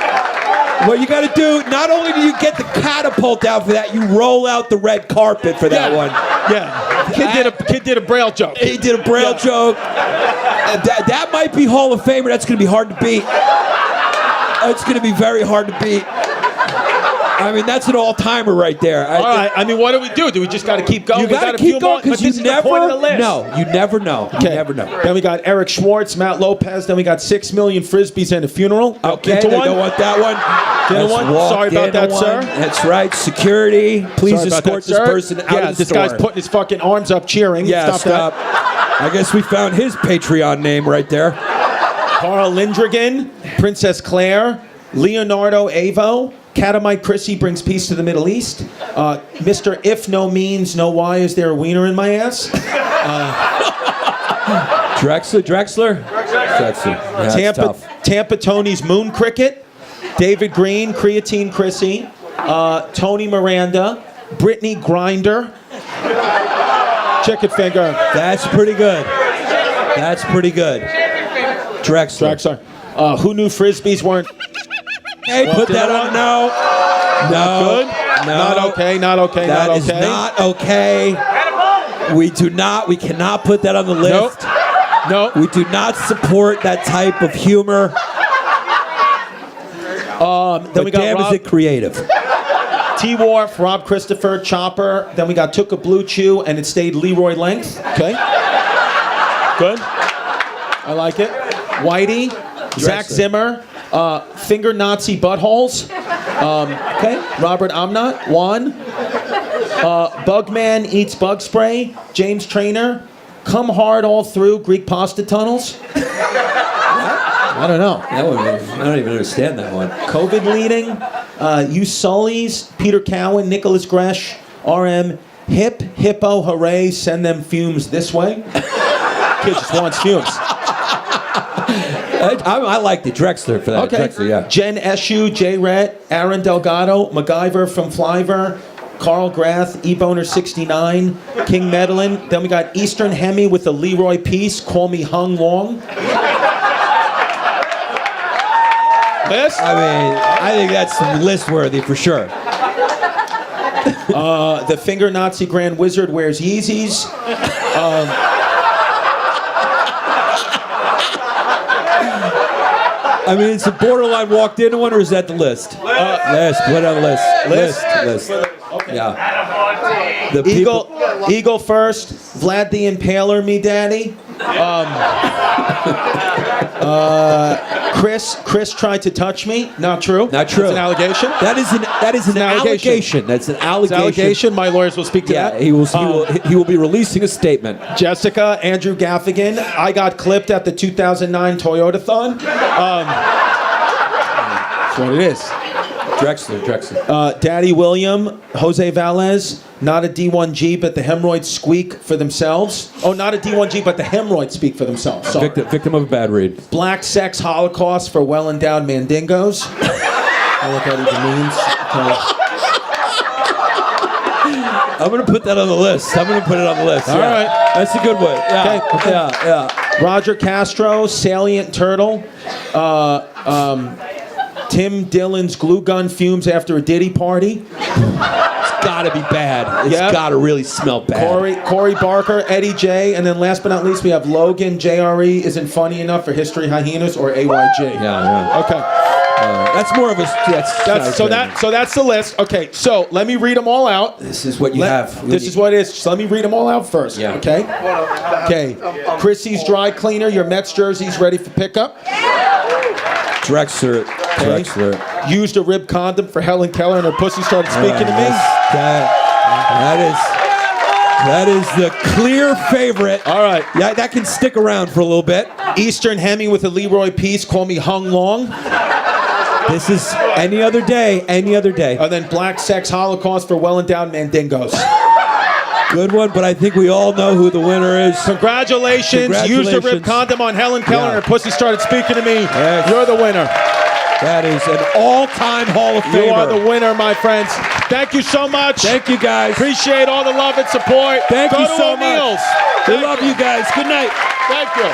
What you got to do, not only do you get the catapult out for that, you roll out the red carpet for that one. Yeah. Kid did a Braille joke. He did a Braille joke. That might be Hall of Famer. That's going to be hard to beat. It's going to be very hard to beat. I mean, that's an all-timer right there. All right. I mean, what do we do? Do we just got to keep going? You got to keep going because you never know. You never know. Okay. You never know. Then we got Eric Schwartz, Matt Lopez. Then we got 6 million frisbees and a funeral. Okay, Into they one. don't want that one. Didn't Let's want- walk sorry about into that, one. sir. That's right. Security, please Sorry about escort that, this sir. person out of the this store. guy's putting his fucking arms up cheering. Yeah, Stop. stop. I guess we found his Patreon name right there. Carl Lindrigan, Princess Claire, Leonardo Avo, Catamite Chrissy brings peace to the Middle East. Mr. If No Means No Why Is There a Wiener in My Ass? Drexler? That's tough. Tampa Tony's Moon Cricket, David Green, Creatine Chrissy, Tony Miranda, Brittany Grinder, Chicken Finger. That's pretty good. Drexler. Who knew frisbees weren't Hey, put that on. No. good? No. Not okay. That is not okay. We cannot put that on the list. Nope. We do not support that type of humor. Then we got damn, Rob, is it creative? T-Warf, Rob Christopher, Chopper. Then we got Took a Blue Chew, and it stayed Leroy Length. Okay. Good. I like it. Whitey, Zach Zimmer, Finger Nazi Buttholes. Okay. Robert Amnott, Juan. Bugman Eats Bug Spray, James Trainer. Come Hard All Through, Greek Pasta Tunnels. I don't know. I don't even understand that one. COVID leading, You Sullies, Peter Cowan, Nicholas Gresh, RM, Hip, Hippo, Hooray, Send Them Fumes This Way. Kid just wants fumes. I like the Drexler for that. Okay. Drexler, yeah. Jen Eshu, Jay Rhett, Aaron Delgado, MacGyver from Flyver, Carl Grath, E-Boner 69, King Medlin. Then we got Eastern Hemi with the Leroy Piece, Call Me Hung Long. List? I mean, I think that's list worthy for sure. The Finger Nazi Grand Wizard wears Yeezys. I mean, it's a borderline walked into one, or is that the list? List. Put on the list. List. Okay. Yeah. The Eagle first. Vlad the Impaler, me daddy. Chris tried to touch me. Not true. Not true. That's an allegation. That is an allegation. That's an It's allegation. an allegation. My lawyers will speak to Yeah, that. he will be releasing a statement. Jessica, Andrew Gaffigan. I got clipped at the 2009 Toyota-thon. That's what it is. Drexler. Daddy William, Jose Valez, not a D1G, but the hemorrhoids squeak for themselves. Oh, not a D1G, but the hemorrhoids speak for themselves. Sorry. Victim of a bad read. Black Sex Holocaust for well-endowed mandingos. I look at it means. Okay. I'm going to put that on the list. All right. That's a good one. Yeah. Okay. Yeah. Roger Castro, Salient Turtle. Tim Dillon's glue gun fumes after a Diddy party. It's got to be bad. It's Yep. got to really smell bad. Corey Barker, Eddie J, and then last but not least we have Logan. JRE isn't funny enough for History Hyenas or AYG. Yeah. Okay. That's more of a. So that's the list. Okay. So let me read them all out. This is what you have. This is what it is. So let me read them all out first. Yeah. Okay. Okay. Chrissy's dry cleaner. Your Mets jersey's ready for pickup. Drexler. Used a rib condom for Helen Keller and her pussy started speaking to me. That is the clear favorite. All right. Yeah, that can stick around for a little bit. Eastern Hemi with a Leroy Piece. Call me Hung Long. This is any other day. And then Black Sex Holocaust for well-endowed mandingos. Good one, but I think we all know who the winner is. Congratulations. Used a rib condom on Helen Keller and her pussy started speaking to me. Yes. You're the winner. That is an all-time Hall of Famer. You are the winner, my friends. Thank you so much. Thank you, guys. Appreciate all the love and support. Thank Go you to so O'Neill's. much. We love you guys. Good night. Thank you.